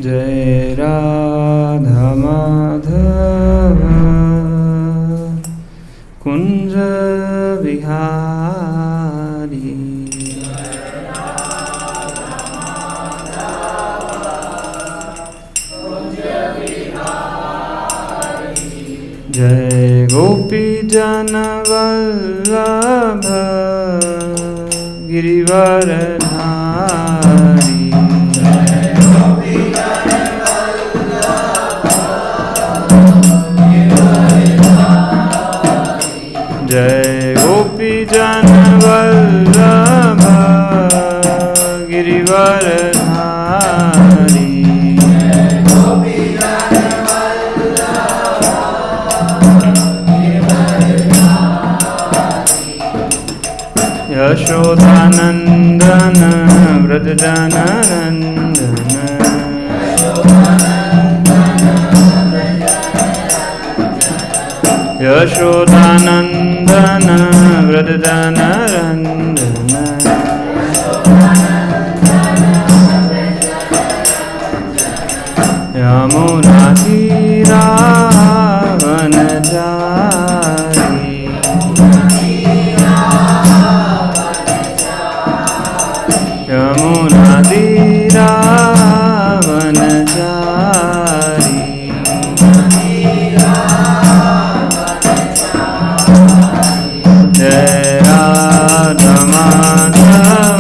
जय राधा माधव कुंज विहारी। जय गोपी जन वल्लभ गिरिवरधारी। जय गोपी जन वल्लभ गिरिवरधारी। यशोदानंदन व्रजजननंदन। यशोदानंदन व्रजजननंदन। यमुनातीरावनचारी। यमुनातीरावनचारी। जय राधा माधव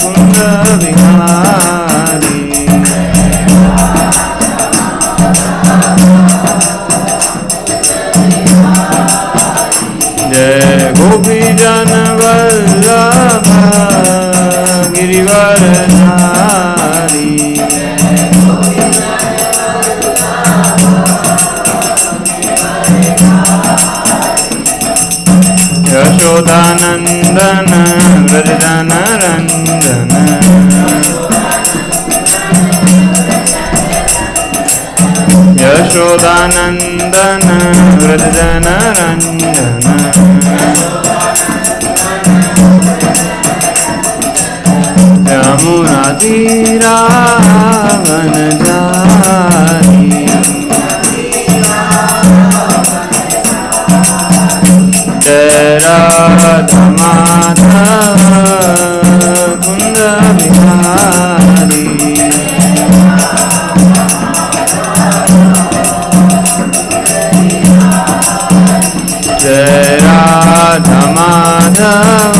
कुंज विहारी। जय गोपी जन वल्लभ गिरिवरधारी। यशोदानंदन व्रजजननंदन। यशोदानंदन व्रजजननंदन। यमुनातीरावनचारी। जय राधा माधव कुंज विहारी। जय राधा माधव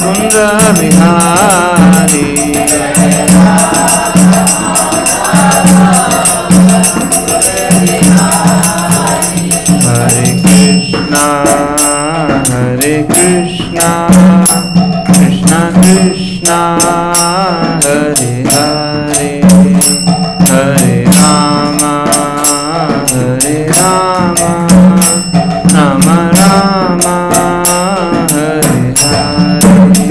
कुंज विहारी। हरे कृष्णा कृष्ण कृष्ण हरे हरे, हरे Ram Ram Ram Hare Hare.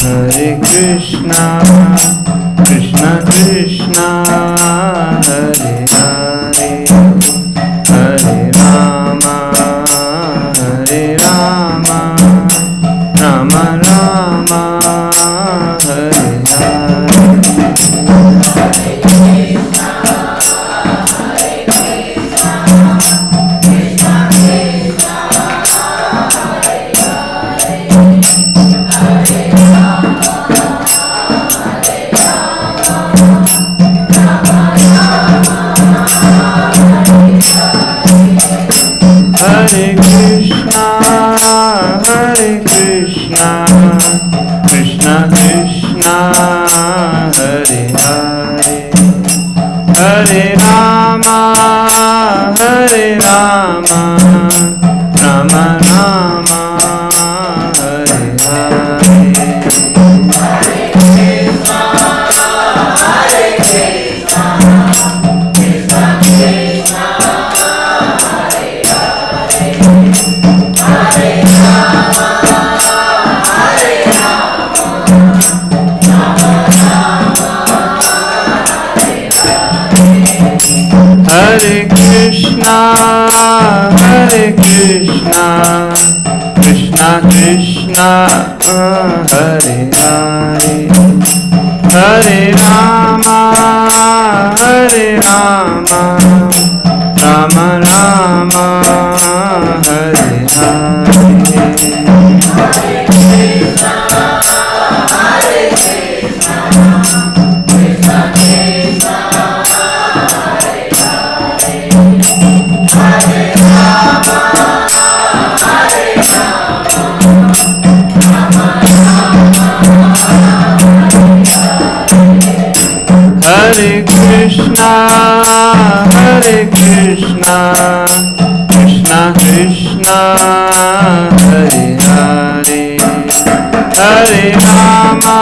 Hare Krishna Krishna Krishna Hare Hare, Hare Rama Rama Rama Hare Hare। Hare Krishna Krishna Krishna Hare Hare, Hare Rama Rama Rama Hare Hare। Hare Krishna, Krishna Krishna, Hare Hare, Hare Rama, Hare Rama, Rama Rama, Hare Hare. Hare Krishna, Krishna Krishna, Hare Hare, Hare Rama,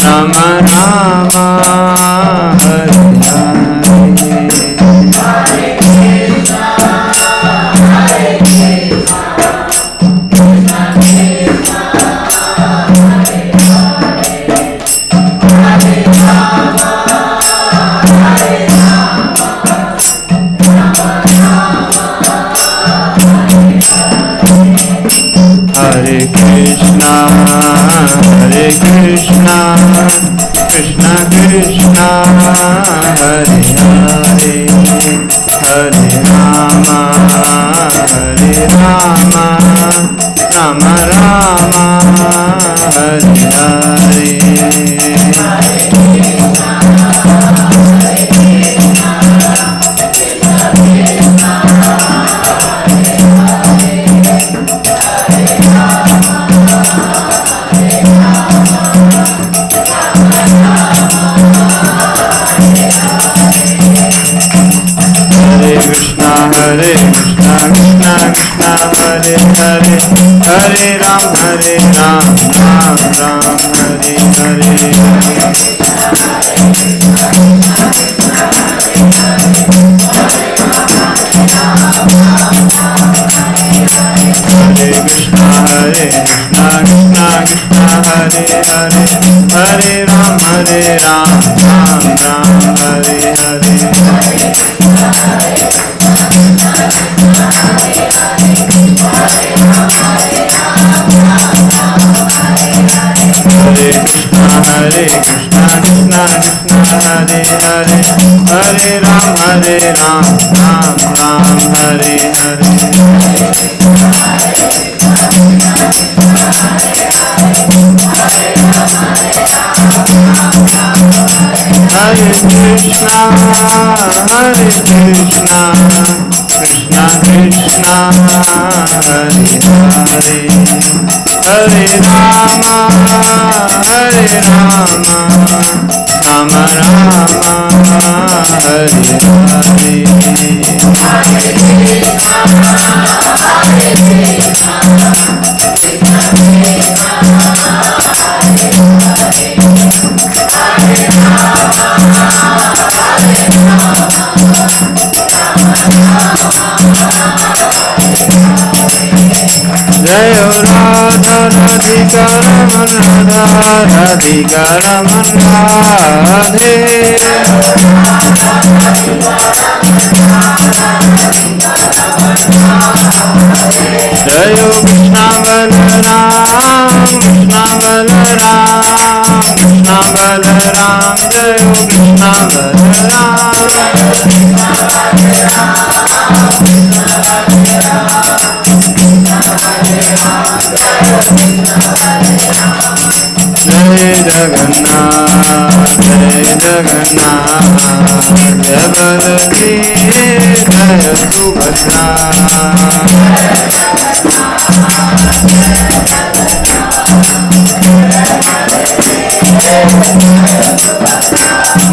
Rama Rama, Hare Hare. Hare Krishna, Krishna Krishna, Hare Hare, Hare Rama, Rama Rama, Hare Hare. Hare Krishna, Krishna Krishna, Hare Hare, Hare Ram, Ram Ram, Hare Hare. Hare Krishna, Krishna Krishna, Hare Hare, Hare Ram, Ram Ram, Hare Hare. Hare Krishna, Krishna Krishna, Hare Hare, Hare Ram, Ram Ram, Hare Hare. Hare Krishna, Krishna Krishna, Hare Hare, Hare Rama, Rama Rama, Hare Hare. Jai Radha Radhika Raman Radha Radhika Raman Radhe. Jai Krishna Balaram, Krishna Balaram, Krishna Balaram, Jai Krishna Balaram. Jai Jagannath, Jai Baladev, Jai Subhadra.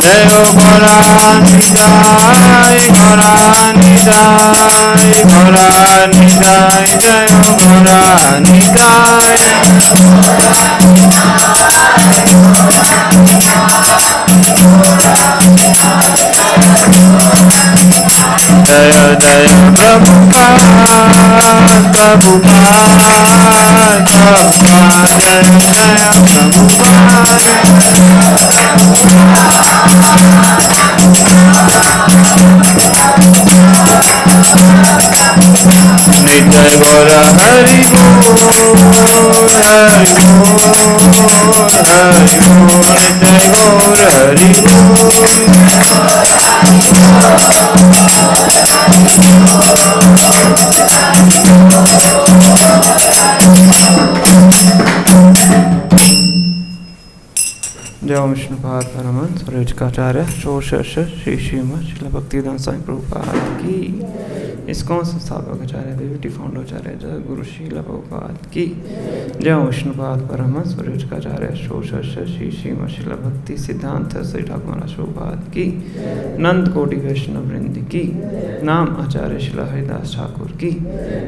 Jai Gaurani Jai, Gaurani Jai, Gaurani Jai, Jai Gaurani Jai. Jai जय प्रभुपाद प्रभुपाद प्रभुपाद जय जय प्रभुपाद नित्य गौर हरि बोल हरि बोल हरि बोल नित्य गौर हरि बोल जय विष्णुपाद परमहंस स्वरूपाचार्य षोडश श्री श्रीमद् श्रील भक्तिवेदांत स्वामी प्रभुपाद की इस्कॉन संस्थापक आचार्य देवटी फाउंडर जय गुरु श्रील प्रभुपाद की जय विष्णुपाद परमहंस स्वरूपाचार्य षोडश श्री श्रीमद् श्रील भक्ति सिद्धांत श्री ठाकुर महाराज प्रभुपाद की नंद कोटि वैष्णव वृंद की नाम आचार्य श्रील हरिदास ठाकुर की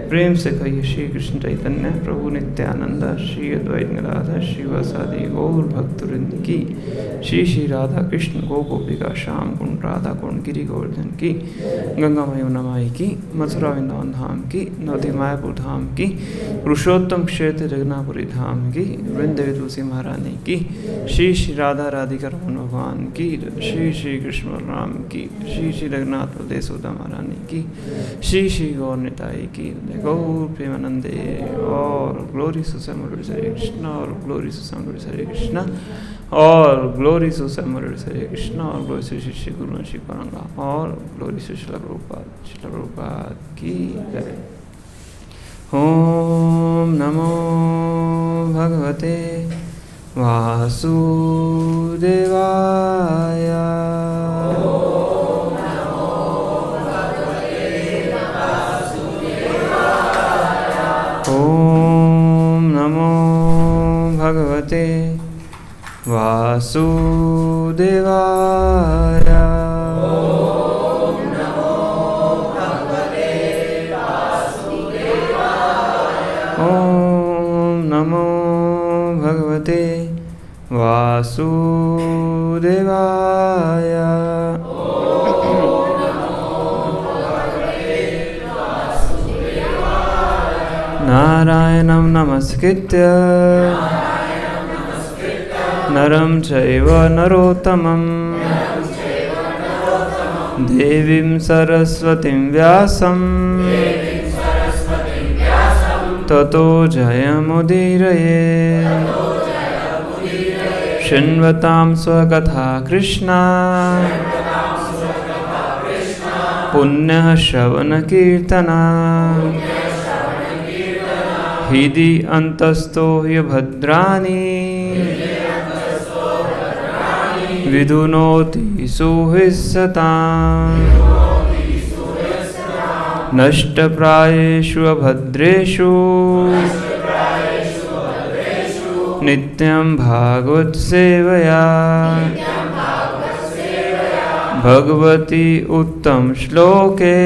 प्रेम से कहिए श्री कृष्ण चैतन्य प्रभु नित्यानंद श्री अद्वैत गदाधर श्रीवासादि गौर भक्तवृंद की श्री श्री राधा कृष्ण गोपिका श्याम कुंड राधा कुंड गिरि गोवर्धन की गंगा यमुना माई की मथुरा वृंदावन धाम की नवदी मायापुर धाम की पुरुषोत्तम क्षेत्र जगन्नाथपुरी धाम की वृंदावन तुलसी महारानी की श्री श्री राधा राधिका रमन भगवान की श्री श्री कृष्ण बलराम की श्री श्री रघुनाथ देसोदा महारानी की श्री श्री गौर निताई की गौर प्रेमानंदे और ग्लोरी सुसमरुड हरे कृष्ण और ग्लोरी सुसमरुड हरे कृष्ण और ग्लोरी सुसमरुड हरे कृष्ण और ग्लोरी श्री श्री गुरु श्री पारंगा और ग्लोरी श्री श्रील प्रभुपाद की जय। ओम नमो भगवते वासुदेवाय। ओम नमो भगवते वासुदेवाय। ओम नमो भगवते वासुदेवाय। नारायणं नमस्कृत्य नरं चैव नरोत्तमं देवीं सरस्वतीं व्यासं ततो जयमुदीरये। शृण्वतां स्वकथा कृष्णा पुण्यः श्रवणकीर्तना हृदि अन्तस्थो ह्यभद्राणि विधुनोति सुहृत्सताम् नष्टप्रायेषु अभद्रेषु नित्यं भागवत सेवया भगवती उत्तम श्लोके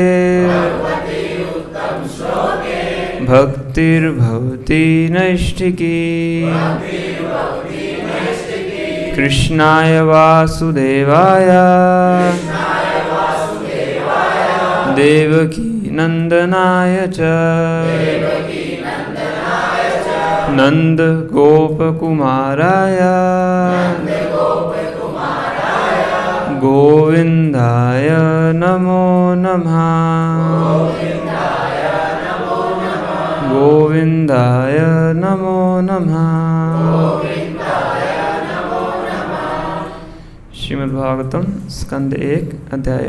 भक्तिर्भवति नैष्ठिकी। कृष्णाय वासुदेवाय देवकी नंदनाय च नंद गोपकुमाराय गोविंदाय नमो नमः। गोविंदाय नमो नमः। श्रीमद्भागवतम स्कंद 1 अध्याय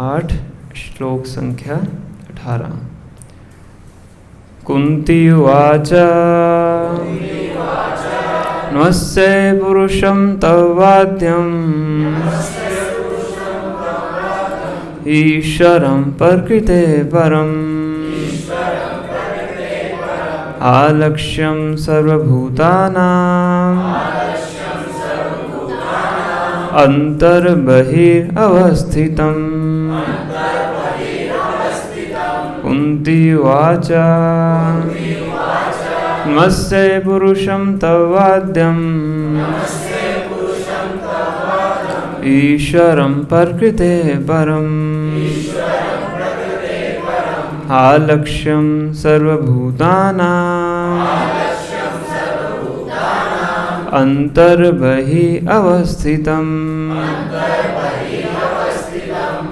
8 श्लोक संख्या 18। कुंती उवाच नमस्ते पुरुषं तवाद्यम् ईश्वरं प्रकृते परम् आलक्ष्यं सर्वभूतानां अन्तर्बहिरवस्थितम्। कुन्ती उवाच नमस्ते पुरुषं तवाद्यम् ईश्वरं प्रकृते परम् आलक्ष्यं सर्वभूतानां अन्तर्बहिः अवस्थितम्।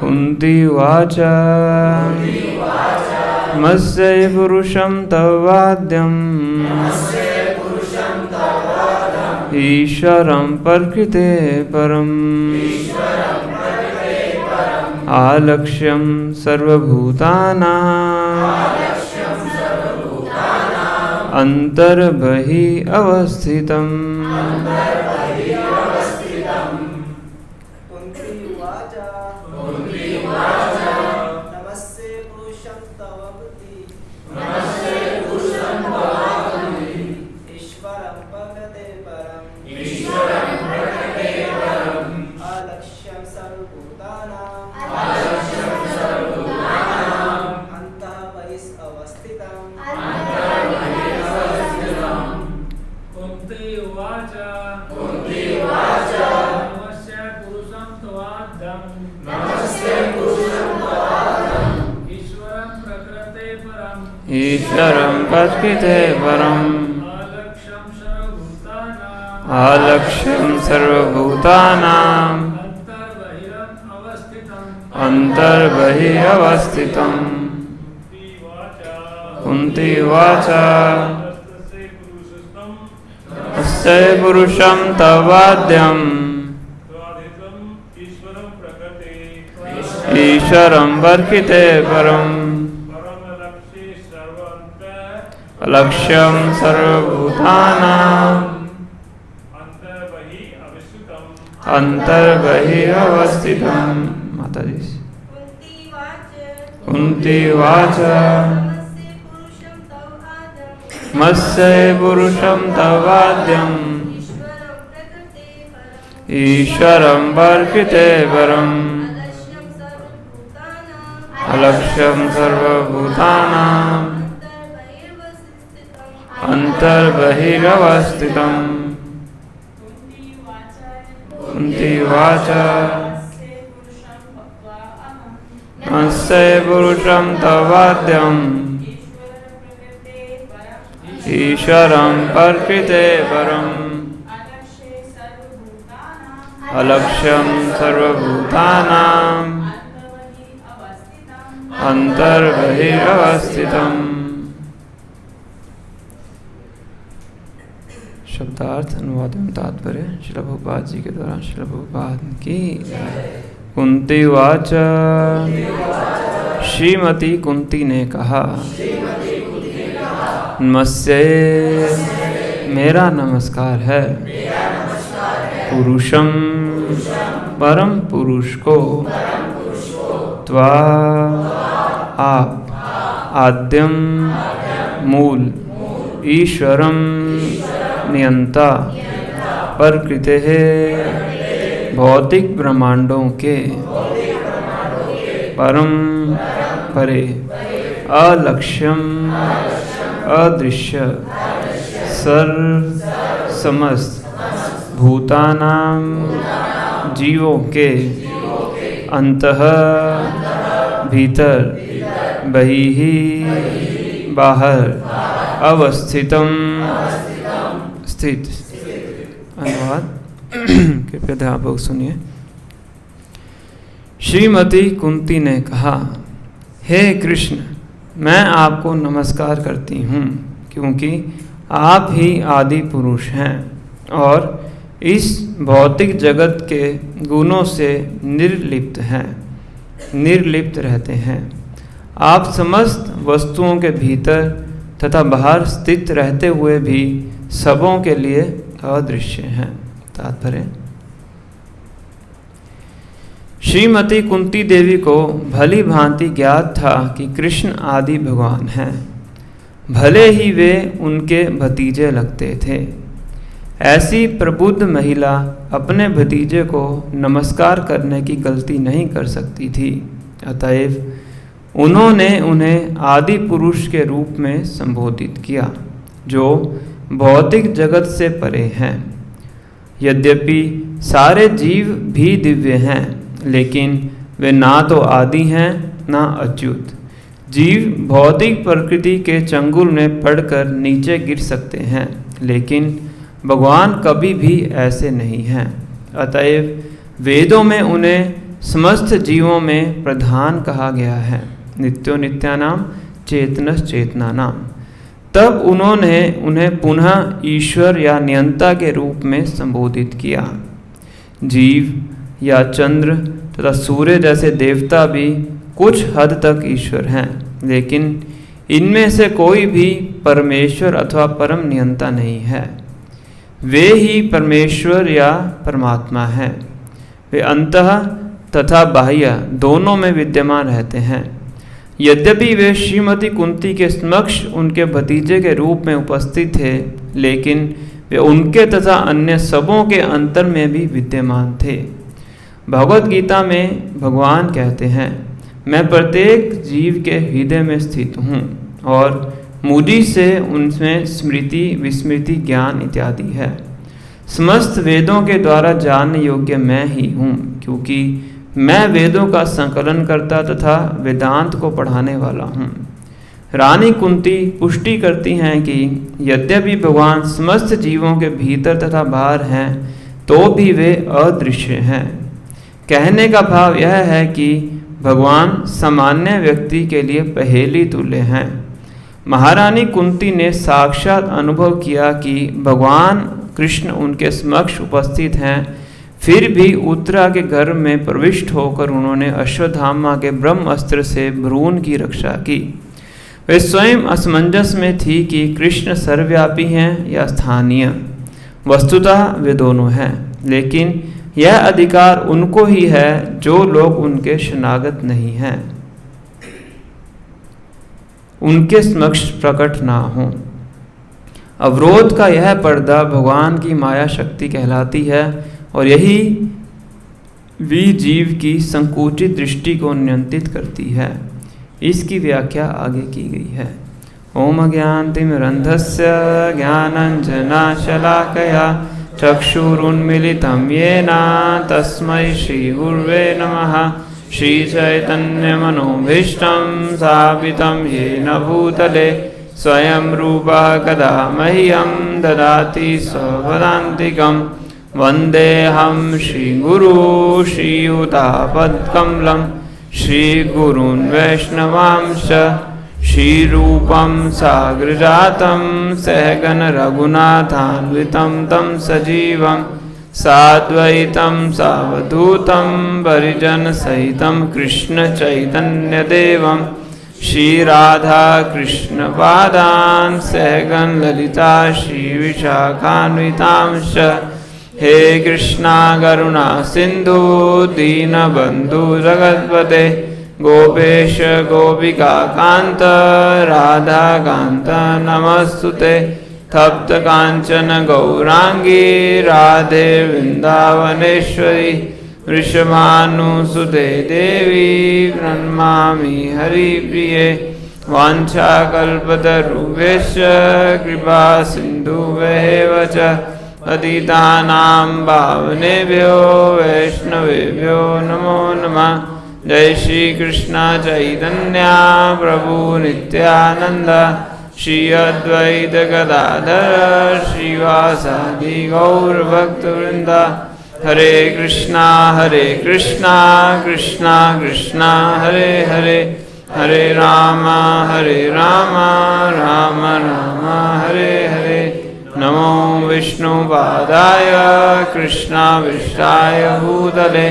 कुन्ती उवाच मस्य पुरुषं तवाद्यम् ईश्वरं प्रकृते परम्। आलक्ष्यं सर्वभूतानां अन्तर्बहिः अवस्थितम्। ईश्वरं प्रकृते परम्। आलक्ष्यं सर्वभूतानां अन्तर्बहिः अवस्थितम्। कुन्ती उवाच अस्य पुरुषं तवाद्यम् ईश्वरं प्रकृते परम्। अलक्ष्यं सर्वभूतानां अन्तर्बहिः अवस्थितम्। माता जी। कुन्ती उवाच मस्य पुरुषं तवाद्यम् ईश्वरं प्रकृते परम्। अलक्ष्यं सर्वभूतानां अन्तर्बहिरवस्थितम्। कुन्ती उवाच अस्य पुरुषं तवाद्यम् ईश्वरं प्रकृते परम्। अलक्ष्यं सर्वभूतानां अन्तर्बहिरवस्थितम्। शब्दार्थ अनुवाद एवं तात्पर्य श्रील प्रभुपाद जी के द्वारा श्रील प्रभुपाद की। कुंती उवाच श्रीमती कुंती ने कहा नमस्ते मेरा नमस्कार है पुरुषम परम पुरुष को त्वा आप आद्यम मूल ईश्वरम नियंता प्रकृते भौतिक ब्रह्मांडों के परम परे अलक्ष्यम अदृश्य सर्व समस्त भूतानां जीवों के अंतः भीतर बहिः बाहर अवस्थितम स्थित। अनुवाद कृपया ध्यानपूर्वक सुनिए। श्रीमती कुंती ने कहा हे कृष्ण मैं आपको नमस्कार करती हूँ क्योंकि आप ही आदि पुरुष हैं और इस भौतिक जगत के गुणों से निर्लिप्त रहते हैं। आप समस्त वस्तुओं के भीतर तथा बाहर स्थित रहते हुए भी सबों के लिए अदृश्य हैं। तात्पर्य श्रीमती कुंती देवी को भली भांति ज्ञात था कि कृष्ण आदि भगवान हैं, भले ही वे उनके भतीजे लगते थे। ऐसी प्रबुद्ध महिला अपने भतीजे को नमस्कार करने की गलती नहीं कर सकती थी, अतएव उन्होंने उन्हें आदि पुरुष के रूप में संबोधित किया जो भौतिक जगत से परे हैं। यद्यपि सारे जीव भी दिव्य हैं, लेकिन वे ना तो आदि हैं ना अच्युत। जीव भौतिक प्रकृति के चंगुल में पड़कर नीचे गिर सकते हैं, लेकिन भगवान कभी भी ऐसे नहीं हैं। अतएव वेदों में उन्हें समस्त जीवों में प्रधान कहा गया है, नित्यो नित्यानाम चेतनस चेतनानाम। तब उन्होंने उन्हें पुनः ईश्वर या नियंता के रूप में संबोधित किया। जीव या चंद्र तथा सूर्य जैसे देवता भी कुछ हद तक ईश्वर हैं, लेकिन इनमें से कोई भी परमेश्वर अथवा परम नियंता नहीं है। वे ही परमेश्वर या परमात्मा हैं। वे अंतः तथा बाह्य दोनों में विद्यमान रहते हैं। यद्यपि वे श्रीमती कुंती के समक्ष उनके भतीजे के रूप में उपस्थित थे, लेकिन वे उनके तथा अन्य सबों के अंतर में भी विद्यमान थे। भगवद गीता में भगवान कहते हैं, मैं प्रत्येक जीव के हृदय में स्थित हूँ और मुझी से उनमें स्मृति विस्मृति ज्ञान इत्यादि है। समस्त वेदों के द्वारा जानने योग्य मैं ही हूँ, क्योंकि मैं वेदों का संकलन करता तथा वेदांत को पढ़ाने वाला हूँ। रानी कुंती पुष्टि करती हैं कि यद्यपि भगवान समस्त जीवों के भीतर तथा बाहर हैं, तो भी वे अदृश्य हैं। कहने का भाव यह है कि भगवान सामान्य व्यक्ति के लिए पहेली तुल्य हैं। महारानी कुंती ने साक्षात अनुभव किया कि भगवान कृष्ण उनके समक्ष उपस्थित हैं, फिर भी उत्तरा के घर में प्रविष्ट होकर उन्होंने अश्वत्थामा के ब्रह्म अस्त्र से भ्रूण की रक्षा की। वे स्वयं असमंजस में थी कि कृष्ण सर्वव्यापी हैं या स्थानीय। वस्तुतः वे दोनों हैं, लेकिन यह अधिकार उनको ही है जो लोग उनके शरणागत नहीं हैं, उनके समक्ष प्रकट ना हों। अवरोध का यह पर्दा भगवान की माया शक्ति कहलाती है और यही भी जीव की संकुचित दृष्टि को नियंत्रित करती है। इसकी व्याख्या आगे की गई है। ओम अज्ञानतिमिरन्धस्य ज्ञानाञ्जनशलाकया चक्षुरुन्मीलितं येन तस्मै श्रीगुरुवे नमः। श्रीचैतन्यमनोभीष्टं स्थापितं येन भूतले स्वयं रूपः कदा मह्यं ददाति स्वपदान्तिकं। वन्देऽहं श्रीगुरू श्रीयुतापत्कमलं श्रीगुरून् वैष्णवांश्च। श्रीरूपं साग्रजातं सहगण रघुनाथान्वितं तं सजीवं साद्वैतं सावधूतं परिजनसहितं कृष्णचैतन्यदेवं श्रीराधाकृष्णपादान् सहगण ललिता श्रीविशाखान्वितांश्च। हे कृष्णा करुणा सिन्धु दीनबन्धु जगत्पते गोपेश गोपिका कांत राधा कांत नमस्तुते। तप्त कांचन गौरांगी राधे वृंदावनेश्वरी वृषभानुसुते देवी प्रणमामि हरिप्रिये। वाञ्छाकल्पतरुभ्यश्च कृपा सिन्धुभ्येव च पतितानां पावनेभ्यो वैष्णवेभ्यो नमो नमः। जय श्री कृष्ण चैतन्य प्रभु नित्यानंद श्री अद्वैत गदाधर श्रीवासादि गौर भक्तवृंद। हरे कृष्णा कृष्णा कृष्णा हरे हरे, हरे राम राम राम हरे हरे। नमो विष्णुपादाय कृष्णाविष्टाय भूतले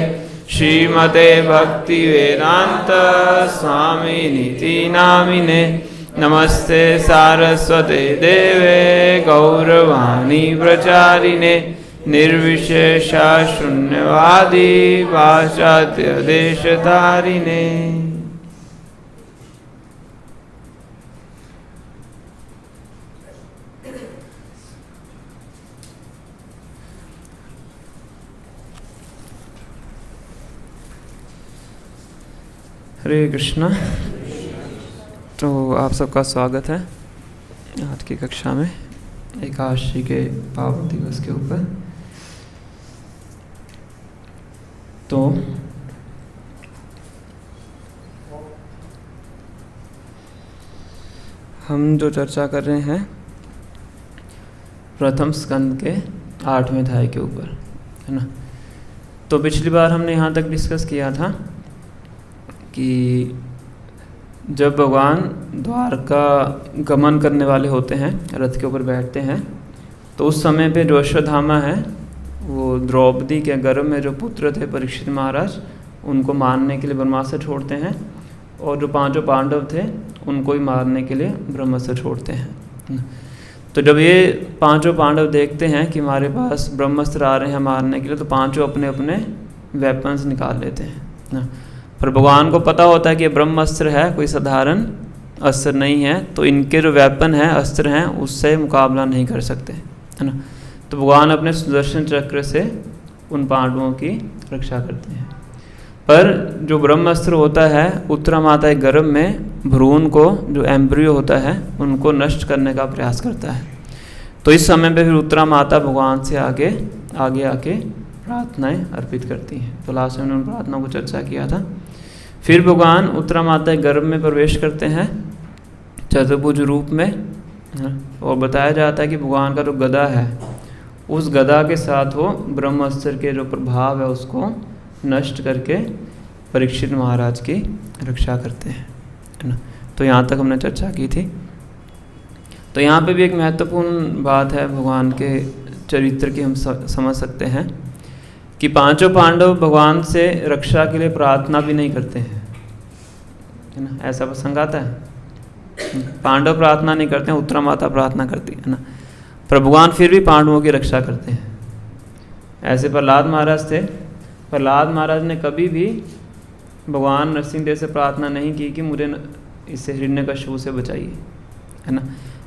श्रीमते भक्ति वेदांत स्वामी नीति नामिने। नमस्ते सारस्वते देवे गौरवाणी प्रचारिणे निर्विशेषा शून्यवादी पाश्चात्य देशधारिणे। हरे कृष्णा। तो आप सबका स्वागत है आज की कक्षा में एकादशी के पावन दिवस के ऊपर। तो हम जो चर्चा कर रहे हैं प्रथम स्कंद के 8वें अध्याय के ऊपर, है ना। तो पिछली बार हमने यहाँ तक डिस्कस किया था कि जब भगवान द्वारका गमन करने वाले होते हैं, रथ के ऊपर बैठते हैं, तो उस समय पे जो अश्वत्थामा है वो द्रौपदी के गर्भ में जो पुत्र थे परीक्षित महाराज, उनको मारने के लिए ब्रह्मास्त्र छोड़ते हैं, और जो 5 पांडव थे उनको ही मारने के लिए ब्रह्मास्त्र छोड़ते हैं। तो जब ये 5 पांडव देखते हैं कि हमारे पास ब्रह्मास्त्र आ रहे हैं मारने के लिए, तो 5 अपने अपने वेपन्स निकाल लेते हैं। पर भगवान को पता होता है कि ये ब्रह्मास्त्र है, कोई साधारण अस्त्र नहीं है, तो इनके जो वेपन हैं, अस्त्र हैं, उससे मुकाबला नहीं कर सकते, है ना। तो भगवान अपने सुदर्शन चक्र से उन पांडवों की रक्षा करते हैं। पर जो ब्रह्मास्त्र होता है उत्तरा माता के गर्भ में भ्रूण को, जो एम्ब्रियो होता है, उनको नष्ट करने का प्रयास करता है। तो इस समय पे फिर उत्तरा माता भगवान से आगे आके प्रार्थनाएं अर्पित करती हैं। तो लास्ट में उन प्रार्थनाओं को चर्चा किया था। फिर भगवान उत्तरा माता के गर्भ में प्रवेश करते हैं चतुर्भुज रूप में, और बताया जाता है कि भगवान का जो गदा है, उस गदा के साथ वो ब्रह्मास्त्र के जो प्रभाव है उसको नष्ट करके परीक्षित महाराज की रक्षा करते हैं, है ना। तो यहाँ तक हमने चर्चा की थी। तो यहाँ पे भी एक महत्वपूर्ण बात है भगवान के चरित्र की, हम समझ सकते हैं कि 5 पांडव भगवान से रक्षा के लिए प्रार्थना भी नहीं करते हैं, है ना। ऐसा प्रसंग आता है, पांडव प्रार्थना नहीं करते हैं, उत्तरा माता प्रार्थना करती है ना, पर भगवान फिर भी पांडवों की रक्षा करते हैं। ऐसे प्रहलाद महाराज थे, प्रहलाद महाराज ने कभी भी भगवान नरसिंहदेव से प्रार्थना नहीं की कि मुझे इससे हिरण्यकश्यप से बचाइए, है ना।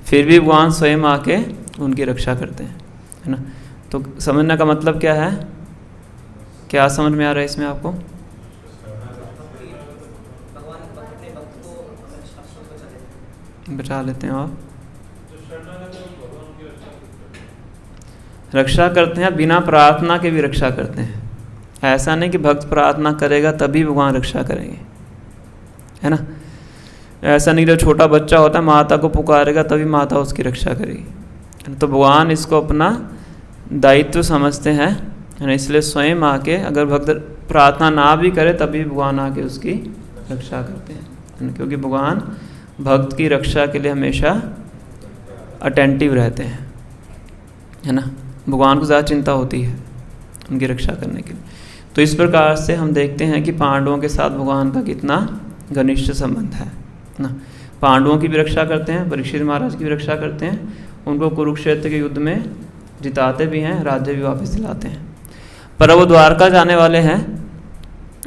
फिर भी भगवान स्वयं आके उनकी रक्षा करते हैं, है ना। तो समझने का मतलब क्या है, क्या समझ में आ रहा है इसमें आपको? बचा लेते हैं आप, रक्षा करते हैं, बिना प्रार्थना के भी रक्षा करते हैं। ऐसा नहीं कि भक्त प्रार्थना करेगा तभी भगवान रक्षा करेंगे, है ना। ऐसा नहीं, जो छोटा बच्चा होता है माता को पुकारेगा तभी माता उसकी रक्षा करेगी। तो भगवान इसको अपना दायित्व समझते हैं, है ना। इसलिए स्वयं आके, अगर भक्त प्रार्थना ना भी करे तभी भगवान आके उसकी रक्षा करते हैं, है ना। क्योंकि भगवान भक्त की रक्षा के लिए हमेशा अटेंटिव रहते हैं, है ना। भगवान को ज़्यादा चिंता होती है उनकी रक्षा करने के लिए। तो इस प्रकार से हम देखते हैं कि पांडवों के साथ भगवान का कितना घनिष्ठ संबंध है ना। पांडवों की भी रक्षा करते हैं, परीक्षित महाराज की भी रक्षा करते हैं, उनको कुरुक्षेत्र के युद्ध में जिताते भी हैं, राज्य भी वापस दिलाते हैं। पर वो द्वारका जाने वाले हैं,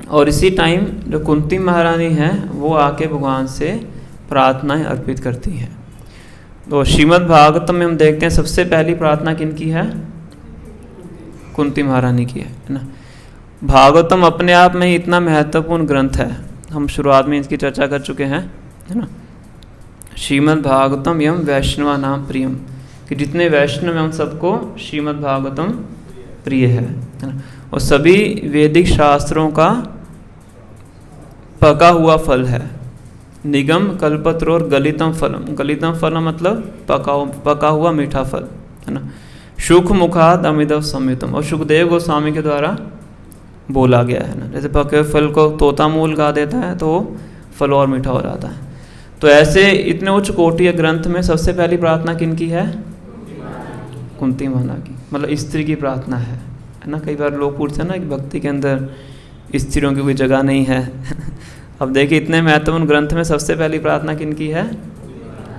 और इसी टाइम जो कुंती महारानी हैं वो आके भगवान से प्रार्थनाएं अर्पित करती हैं। तो श्रीमद् भागवतम में हम देखते हैं सबसे पहली प्रार्थना किनकी है? कुंती महारानी की है ना। भागवतम अपने आप में ही इतना महत्वपूर्ण ग्रंथ है, हम शुरुआत में इसकी चर्चा कर चुके हैं, है ना। श्रीमद् भागवतम यम वैष्णवा नाम प्रियम, कि जितने वैष्णव हैं उन सबको श्रीमद् भागवतम प्रिय है ना। और सभी वैदिक शास्त्रों का पका हुआ फल है। निगम कल्पत्र और गलितम फलम, गलितम फलम मतलब पका हुआ मीठा फल, है ना। सुख मुखाद अमिदव संयुतम, और सुखदेव गोस्वामी के द्वारा बोला गया है ना। जैसे पके फल को तोता मूल गा देता है तो फल और मीठा हो जाता है। तो ऐसे इतने उच्च कोटि ग्रंथ में सबसे पहली प्रार्थना किनकी है? कुंती महारानी की, मतलब स्त्री की प्रार्थना है ना। कई बार लोग पूछते हैं ना कि भक्ति के अंदर स्त्रियों की कोई जगह नहीं है। अब देखिए इतने महत्वपूर्ण ग्रंथ में सबसे पहली प्रार्थना किनकी है?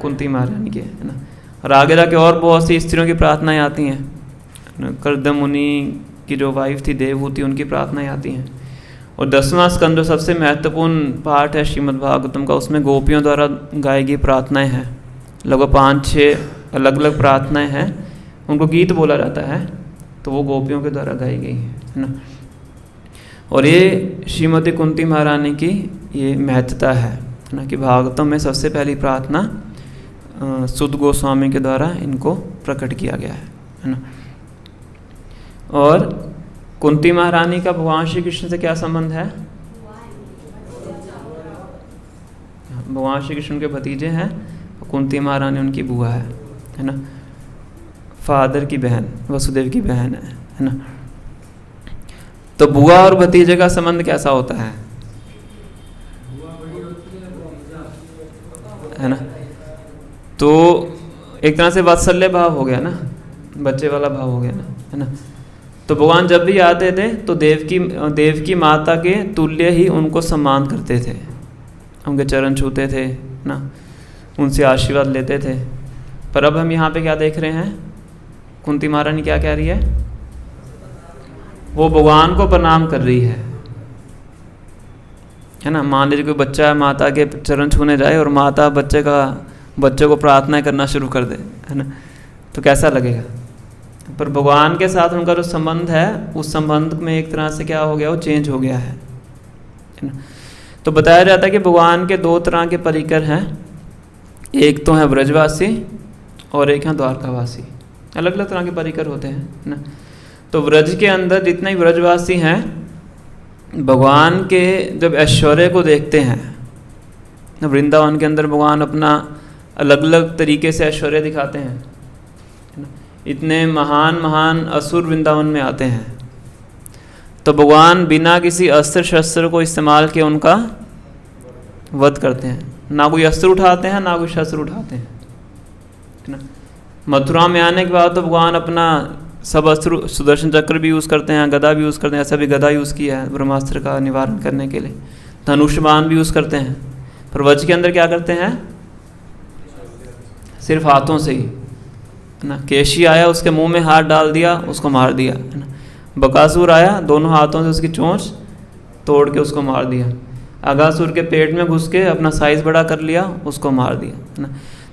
कुंती महारानी की, है ना। और आगे जाके और बहुत सी स्त्रियों की प्रार्थनाएं आती हैं। कर्दम मुनि की जो वाइफ थी देवहूति, उनकी प्रार्थनाएं आती हैं। और 10वां स्कंद जो सबसे महत्वपूर्ण पार्ट है श्रीमद् भागवतम का, उसमें गोपियों द्वारा गाई गई प्रार्थनाएं हैं। लगभग 5-6 अलग अलग प्रार्थनाएं हैं, उनको गीत बोला जाता है, तो वो गोपियों के द्वारा गाई गई है ना। और ये श्रीमती कुंती महारानी की ये महत्ता है ना, कि भागवतम में सबसे पहली प्रार्थना सुद गोस्वामी के द्वारा इनको प्रकट किया गया है ना। और कुंती महारानी का भगवान श्री कृष्ण से क्या संबंध है? भगवान श्री कृष्ण के भतीजे हैं। कुंती महारानी उनकी बुआ है ना, फादर की बहन, वसुदेव की बहन है ना। तो बुआ और भतीजे का संबंध कैसा होता है ना। तो एक तरह से वात्सल्य भाव हो गया ना, बच्चे वाला भाव हो गया ना, है ना। तो भगवान जब भी आते थे तो देव की माता के तुल्य ही उनको सम्मान करते थे, उनके चरण छूते थे ना, उनसे आशीर्वाद लेते थे। पर अब हम यहाँ पे क्या देख रहे हैं, कुंती महारानी क्या कह रही है, वो भगवान को प्रणाम कर रही है ना। मान लीजिए कोई बच्चा है, माता के चरण छूने जाए और माता बच्चे को प्रार्थना करना शुरू कर दे, है ना, तो कैसा लगेगा। पर भगवान के साथ उनका जो संबंध है, उस संबंध में एक तरह से क्या हो गया, वो चेंज हो गया है ना। तो बताया जाता है कि भगवान के दो तरह के परिकर हैं, एक तो है ब्रजवासी और एक है द्वारकावासी। अलग अलग तरह के परिकर होते हैं ना। तो व्रज के अंदर जितने ही ब्रजवासी हैं, भगवान के जब ऐश्वर्य को देखते हैं, वृंदावन के अंदर भगवान अपना अलग अलग तरीके से ऐश्वर्य दिखाते हैं, इतने महान महान असुर वृंदावन में आते हैं, तो भगवान बिना किसी अस्त्र शस्त्र को इस्तेमाल किए उनका वध करते हैं। ना कोई अस्त्र उठाते हैं, ना कोई शस्त्र उठाते हैं, है ना। मथुरा में आने के बाद तो भगवान अपना सब अस्त्र, सुदर्शन चक्र भी यूज़ करते हैं, गदा भी यूज़ करते हैं। ऐसा भी गदा यूज़ किया है ब्रह्मास्त्र का निवारण करने के लिए, धनुष बाण भी यूज़ करते हैं। पर वज्र के अंदर क्या करते हैं, सिर्फ हाथों से ही, है ना। केशी आया, उसके मुंह में हाथ डाल दिया, उसको मार दिया, है ना। बकासुर आया, दोनों हाथों से उसकी चोंच तोड़ के उसको मार दिया। अगासुर के पेट में घुस के अपना साइज़ बड़ा कर लिया, उसको मार दिया, है ना।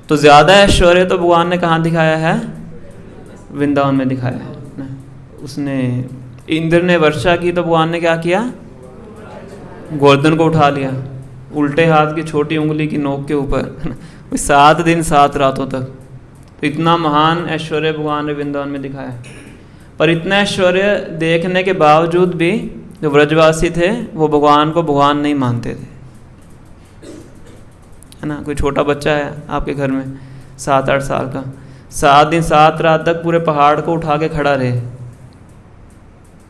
तो ज़्यादा ऐश्वर्य तो भगवान ने कहाँ दिखाया है, वृंदावन में दिखाया है ना। उसने, इंद्र ने वर्षा की तो भगवान ने क्या किया, गोवर्धन को उठा लिया उल्टे हाथ की छोटी उंगली की नोक के ऊपर 7 दिन 7 रातों तक। तो इतना महान ऐश्वर्य भगवान ने वृंदावन में दिखाया। पर इतना ऐश्वर्य देखने के बावजूद भी जो व्रजवासी थे वो भगवान को भगवान नहीं मानते थे, है ना। कोई छोटा बच्चा है आपके घर में 7-8 साल का, 7 दिन 7 रात तक पूरे पहाड़ को उठा के खड़ा रहे,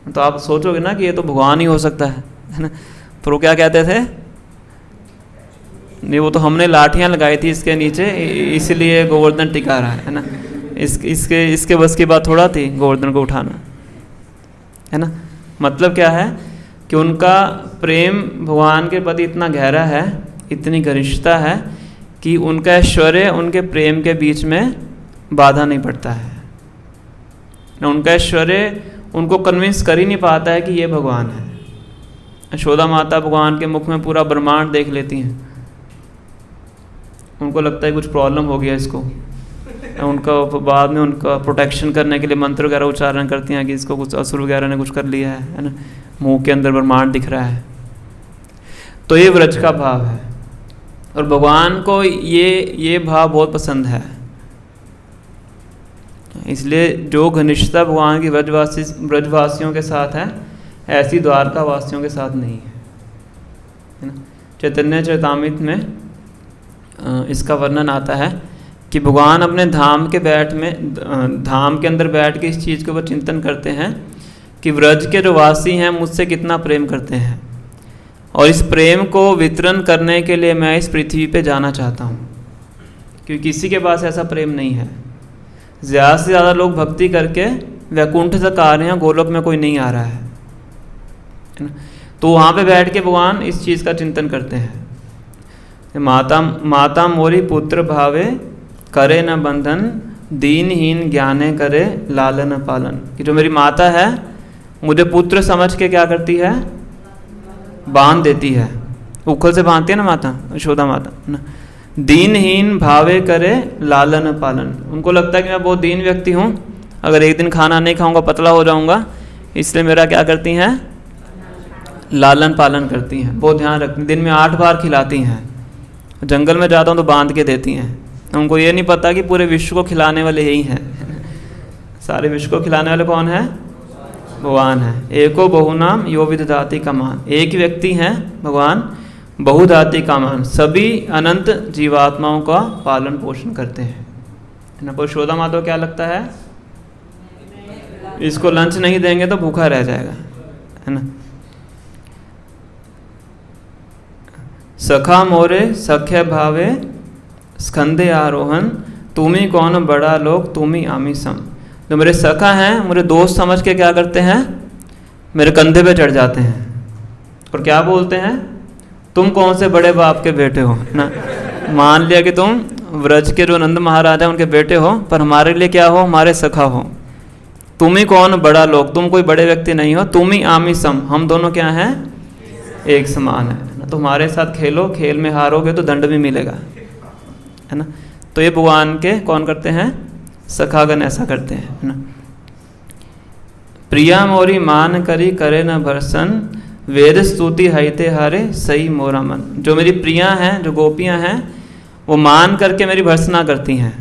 तो आप सोचोगे ना कि ये तो भगवान ही हो सकता है ना। पर वो क्या कहते थे, नहीं वो तो हमने लाठियां लगाई थी इसके नीचे, इसलिए गोवर्धन टिका रहा है ना। इसके बस की बात थोड़ा थी गोवर्धन को उठाना, है ना। मतलब क्या है कि उनका प्रेम भगवान के प्रति इतना गहरा है, इतनी घनिष्ठता है कि उनका ऐश्वर्य उनके प्रेम के बीच में बाधा नहीं पड़ता है। उनका ऐश्वर्य उनको कन्विंस कर ही नहीं पाता है कि ये भगवान है। यशोदा माता भगवान के मुख में पूरा ब्रह्मांड देख लेती हैं, उनको लगता है कुछ प्रॉब्लम हो गया इसको। उनका बाद में उनका प्रोटेक्शन करने के लिए मंत्र वगैरह उच्चारण करती हैं कि इसको कुछ असुर वगैरह ने कुछ कर लिया है ना, मुंह के अंदर ब्रह्मांड दिख रहा है। तो ये व्रज का भाव है और भगवान को ये भाव बहुत पसंद है। इसलिए जो घनिष्ठता भगवान की ब्रजवासियों के साथ है, ऐसी द्वारका वासियों के साथ नहीं है ना। चैतन्य चरितामृत में इसका वर्णन आता है कि भगवान अपने धाम के अंदर बैठ के इस चीज़ के ऊपर चिंतन करते हैं कि व्रज के जो वासी हैं मुझसे कितना प्रेम करते हैं, और इस प्रेम को वितरण करने के लिए मैं इस पृथ्वी पे जाना चाहता हूँ, क्योंकि किसी के पास ऐसा प्रेम नहीं है। ज़्यादा से ज़्यादा लोग भक्ति करके वैकुंठ तक आ रहे हैं, गोलोक में कोई नहीं आ रहा है ना। तो वहाँ पे बैठ के भगवान इस चीज़ का चिंतन करते हैं, माता मोरी पुत्र भावे करे न बंधन, दीनहीन ज्ञाने करे लालन पालन। कि जो मेरी माता है मुझे पुत्र समझ के क्या करती है, बांध देती है, उखल से बांधती है ना माता, यशोदा माता ना। दीनहीन भावे करे लालन पालन, उनको लगता है कि मैं बहुत दीन व्यक्ति हूँ, अगर एक दिन खाना नहीं खाऊंगा पतला हो जाऊंगा, इसलिए मेरा क्या करती हैं, लालन पालन करती हैं, बहुत ध्यान रखती हैं। दिन में 8 बार खिलाती हैं, जंगल में जाता हूँ तो बांध के देती हैं। उनको ये नहीं पता कि पूरे विश्व को खिलाने वाले यही हैं, सारे विश्व को खिलाने वाले कौन है, भगवान है। एको बहुनाम यो विदधाति कमान, एक व्यक्ति हैं भगवान बहुधाती कामान, सभी अनंत जीवात्माओं का पालन पोषण करते हैं, है ना। पुरुषोत्तम माता को क्या लगता है, इसको लंच नहीं देंगे तो भूखा रह जाएगा, है ना। सखा मोरे सख्य भावे स्कंदे आरोहण, तुमी कौन बड़ा लोग तुमी आमी सम। जो मेरे सखा हैं, मेरे दोस्त समझ के क्या करते हैं, मेरे कंधे पे चढ़ जाते हैं और क्या बोलते हैं, तुम कौन से बड़े बाप के बेटे हो ना। मान लिया कि तुम व्रज के जो नंद महाराज हैं उनके बेटे हो, पर हमारे लिए क्या हो, हमारे सखा हो। तुम ही कौन बड़ा लोग, तुम कोई बड़े व्यक्ति नहीं हो, तुम ही आमी सम, हम दोनों क्या हैं, एक समान है ना। तो हमारे साथ खेलो, खेल में हारोगे तो दंड भी मिलेगा, है ना। तो ये भगवान के कौन करते हैं, सखागण ऐसा करते हैं, है ना। प्रिया मोरी मान करी करे न भरसन, वेद स्तुति हईते हारे सही मोरा मन। जो मेरी प्रिया हैं, जो गोपियां हैं, वो मान करके मेरी भर्सना करती हैं।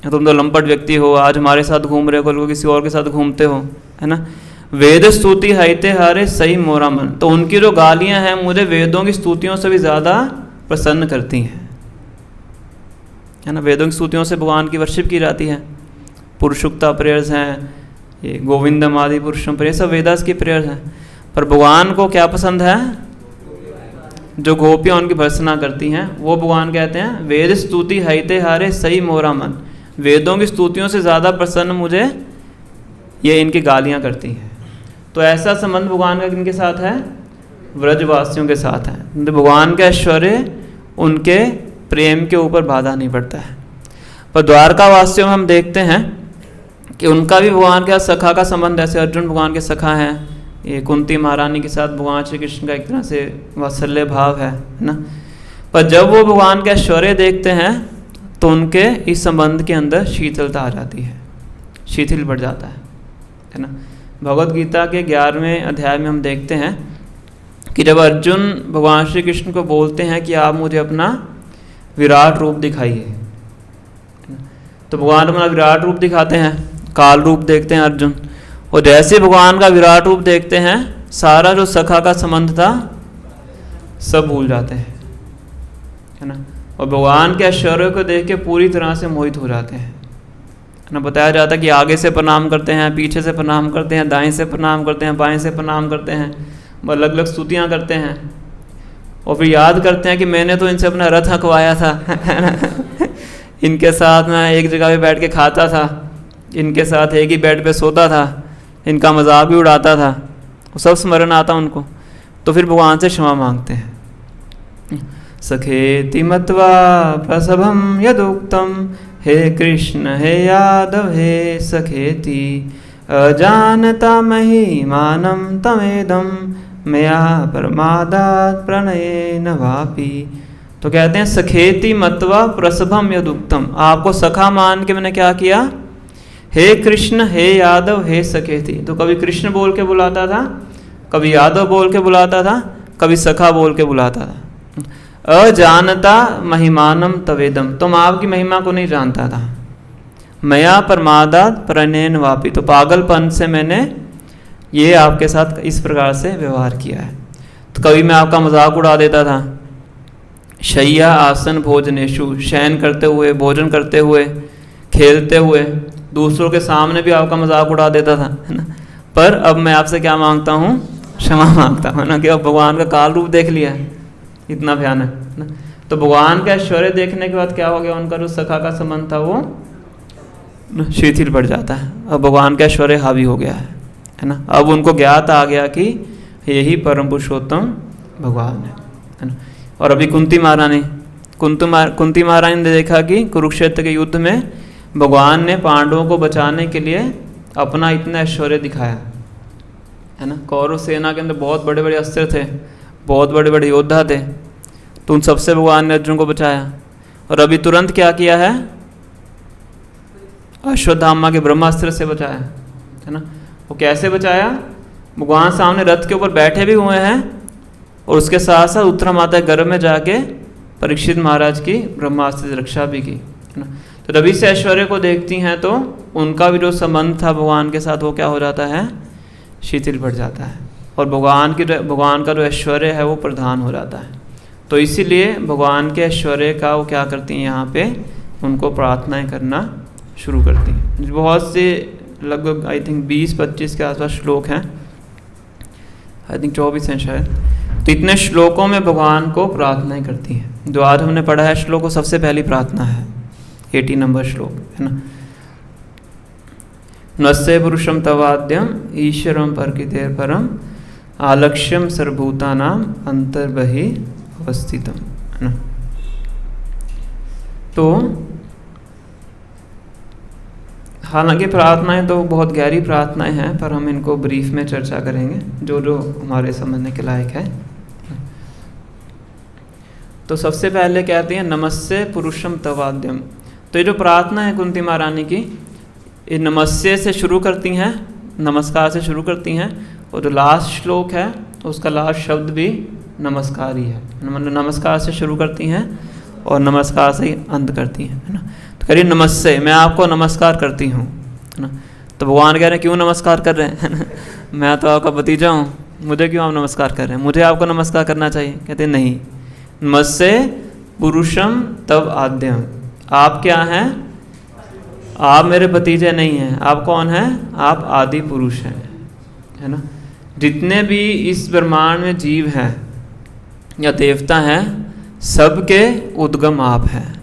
तुम तो लंपट व्यक्ति हो, आज हमारे साथ घूम रहे हो, कल को किसी और के साथ घूमते हो, है ना। वेद स्तुति हईते हारे सही मोरा मन, तो उनकी जो गालियां हैं मुझे वेदों की स्तुतियों से भी ज़्यादा प्रसन्न करती हैं, है ना। वेदों की स्तुतियों से भगवान की वर्शिप की जाती है। पुरुषुक्ता प्रेयर्स हैं, ये गोविंदम आदि पुरुषम प्रेयर, सब वेदास की प्रेयर्स हैं। पर भगवान को क्या पसंद है, जो गोपियाँ उनकी भर्सना करती हैं, वो भगवान कहते हैं वेद स्तुति हईते हारे सही मोरा मन। वेदों की स्तुतियों से ज़्यादा प्रसन्न मुझे ये इनकी गालियाँ करती हैं। तो ऐसा संबंध भगवान का किनके साथ है, व्रजवासियों के साथ है। तो भगवान का ऐश्वर्य उनके प्रेम के ऊपर बाधा नहीं पड़ता है। पर द्वारका वासियों में हम देखते हैं कि उनका भी भगवान के साथ सखा का संबंध, ऐसे अर्जुन भगवान के सखा हैं, ये कुंती महारानी के साथ भगवान श्री कृष्ण का एक तरह से वात्सल्य भाव है ना। पर जब वो भगवान का ऐश्वर्य देखते हैं तो उनके इस संबंध के अंदर शीतलता आ जाती है, शिथिल पड़ जाता है ना। भगवद गीता के 11वें अध्याय में हम देखते हैं कि जब अर्जुन भगवान श्री कृष्ण को बोलते हैं कि आप मुझे अपना विराट रूप दिखाइए, तो भगवान अपना विराट रूप दिखाते हैं, काल रूप देखते हैं अर्जुन। और जैसे भगवान का विराट रूप देखते हैं, सारा जो सखा का संबंध था सब भूल जाते हैं, है ना। और भगवान के ऐश्वर्य को देख के पूरी तरह से मोहित हो जाते हैं, है ना। बताया जाता है कि आगे से प्रणाम करते हैं, पीछे से प्रणाम करते हैं, दाएं से प्रणाम करते हैं, बाएं से प्रणाम करते हैं, अलग अलग स्तुतियाँ करते हैं। और फिर याद करते हैं कि मैंने तो इनसे अपना रथ हकवाया था, है ना। इनके साथ मैं एक जगह पे बैठ के खाता था, इनके साथ एक ही बेड पे सोता था, इनका मजाक भी उड़ाता था, वो सब स्मरण आता उनको। तो फिर भगवान से क्षमा मांगते हैं। सखेति मत्वा प्रसभम यदुक्तम, हे कृष्ण हे यादव हे सखेति, अजानता महिमानं तमेदं, मया प्रमादात् प्रणयेन वापि। तो कहते हैं सखेति मत्वा प्रसभम यदुक्तम, आपको सखा मान के मैंने क्या किया, हे कृष्ण हे यादव हे सखेति। तो कभी कृष्ण बोल के बुलाता था, कभी यादव बोल के बुलाता था, कभी सखा बोल के बुलाता था। अजानता महिमानम तवेदम, तुम आपकी महिमा को नहीं जानता था। मया प्रमादात् प्रणयेन वापि, तो पागलपन से मैंने ये आपके साथ इस प्रकार से व्यवहार किया है। तो कभी मैं आपका मजाक उड़ा देता था, शय्या आसन भोजनेशु, शयन करते हुए, भोजन करते हुए, खेलते हुए, दूसरों के सामने भी आपका मजाक उड़ा देता था, है ना। पर अब मैं आपसे क्या मांगता हूँ, क्षमा मांगता हूँ ना, कि अब भगवान का काल रूप देख लिया है, इतना भयानक, है ना। तो भगवान का ऐश्वर्य देखने के बाद क्या हो गया, उनका जो सखा का संबंध था वो शिथिल पड़ जाता है। अब भगवान का ऐश्वर्य हावी हो गया है ना। अब उनको ज्ञात आ गया कि यही परम पुरुषोत्तम भगवान है ना। और अभी कुंती महारानी ने देखा कि कुरुक्षेत्र के युद्ध में भगवान ने पांडवों को बचाने के लिए अपना इतना ऐश्वर्य दिखाया, है ना। कौरव सेना के अंदर बहुत बड़े बड़े अस्त्र थे, बहुत बड़े बड़े योद्धा थे, तो उन सबसे भगवान ने अर्जुन को बचाया। और अभी तुरंत क्या किया है, अश्वत्थामा के ब्रह्मास्त्र से बचाया, है ना। वो कैसे बचाया, भगवान सामने रथ के ऊपर बैठे भी हुए हैं और उसके साथ साथ उत्तरा माता के गर्भ में जाके परीक्षित महाराज की ब्रह्मास्त्र से रक्षा भी की, है ना। तो रवि से ऐश्वर्य को देखती हैं तो उनका भी जो संबंध था भगवान के साथ वो क्या हो जाता है, शिथिल पड़ जाता है। और भगवान का जो ऐश्वर्य है वो प्रधान हो जाता है। तो इसीलिए भगवान के ऐश्वर्य का वो क्या करती हैं, यहाँ पे उनको प्रार्थनाएं करना शुरू करती हैं। बहुत से लगभग आई थिंक 20-25 के आसपास श्लोक हैं, आई थिंक 24 हैं शायद। तो इतने श्लोकों में भगवान को प्रार्थनाएं करती हैं। जो आज हमने पढ़ा है श्लोक, वो सबसे पहली प्रार्थना है, 80 नंबर श्लोक है ना। नस्य पुरुषम तवाद्यम ईश्वरम प्रकृतेर परम आलक्ष्यम सर्वभूतानाम अंतर्बहि अवस्थितम, है ना। तो हालांकि प्रार्थनाएं तो बहुत गहरी प्रार्थनाएं हैं, पर हम इनको ब्रीफ में चर्चा करेंगे जो जो हमारे समझने के लायक है। तो सबसे पहले कहते हैं नमस्ते पुरुषम तवाद्यम। तो ये जो प्रार्थना है कुंती महारानी की, ये नमस्ते से शुरू करती हैं, नमस्कार से शुरू करती हैं, और जो लास्ट श्लोक है उसका लास्ट शब्द भी नमस्कार ही है, मतलब नमस्कार से शुरू करती हैं और नमस्कार से ही अंत करती हैं, है ना। तो करिए नमस्ते, मैं आपको नमस्कार करती हूँ, है ना। तो भगवान कह रहे हैं क्यों नमस्कार कर रहे हैं, है ना, मैं तो आपका भतीजा हूँ, मुझे क्यों आप नमस्कार कर रहे हैं, मुझे आपको नमस्कार करना चाहिए। कहते हैं नहीं, नमस्ते पुरुषम तव आद्यम। आप क्या हैं, आप मेरे भतीजे नहीं हैं, आप कौन हैं, आप आदि पुरुष हैं, है ना। जितने भी इस ब्रह्मांड में जीव हैं या देवता हैं, सबके उद्गम आप हैं।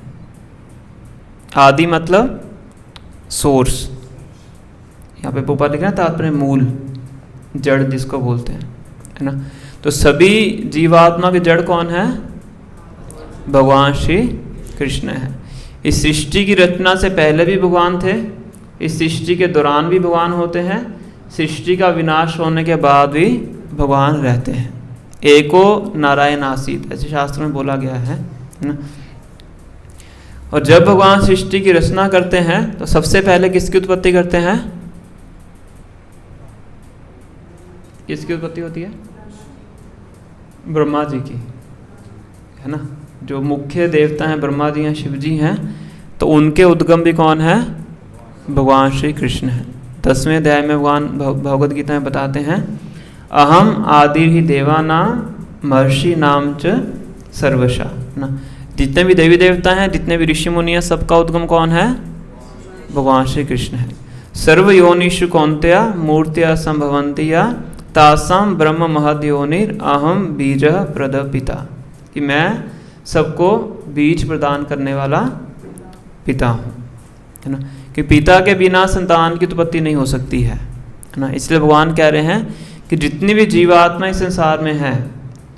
आदि मतलब सोर्स, यहाँ पे पोपा लिखा है तात्पर्य मूल, जड़ जिसको बोलते हैं, है ना। तो सभी जीवात्मा की जड़ कौन है, भगवान श्री कृष्ण है। इस सृष्टि की रचना से पहले भी भगवान थे, इस सृष्टि के दौरान भी भगवान होते हैं, सृष्टि का विनाश होने के बाद भी भगवान रहते हैं। एको नारायण आसीत, ऐसे शास्त्र में बोला गया है ना। और जब भगवान सृष्टि की रचना करते हैं तो सबसे पहले किसकी उत्पत्ति करते हैं, किसकी उत्पत्ति होती है, ब्रह्मा जी की, है ना। जो मुख्य देवता हैं ब्रह्मा जी हैं, शिव जी हैं, तो उनके उद्गम भी कौन है, भगवान श्री कृष्ण है। 10वें अध्याय में भगवान भगवद गीता में बताते हैं, अहम आदि ही देवानाम महर्षि नाम च सर्वशा, ना। जितने भी देवी देवता हैं, जितने भी ऋषि मुनि हैं, सबका उद्गम कौन है, भगवान श्री कृष्ण है। सर्व योनिषु कौन्तेय मूर्त्या संभवन्ति या तासाम ब्रह्म महद योनिर अहम बीज प्रद पिता, कि मैं सबको बीज प्रदान करने वाला पिता हूँ, है ना। कि पिता के बिना संतान की उत्पत्ति नहीं हो सकती है ना। इसलिए भगवान कह रहे हैं कि जितनी भी जीवात्मा इस संसार में है,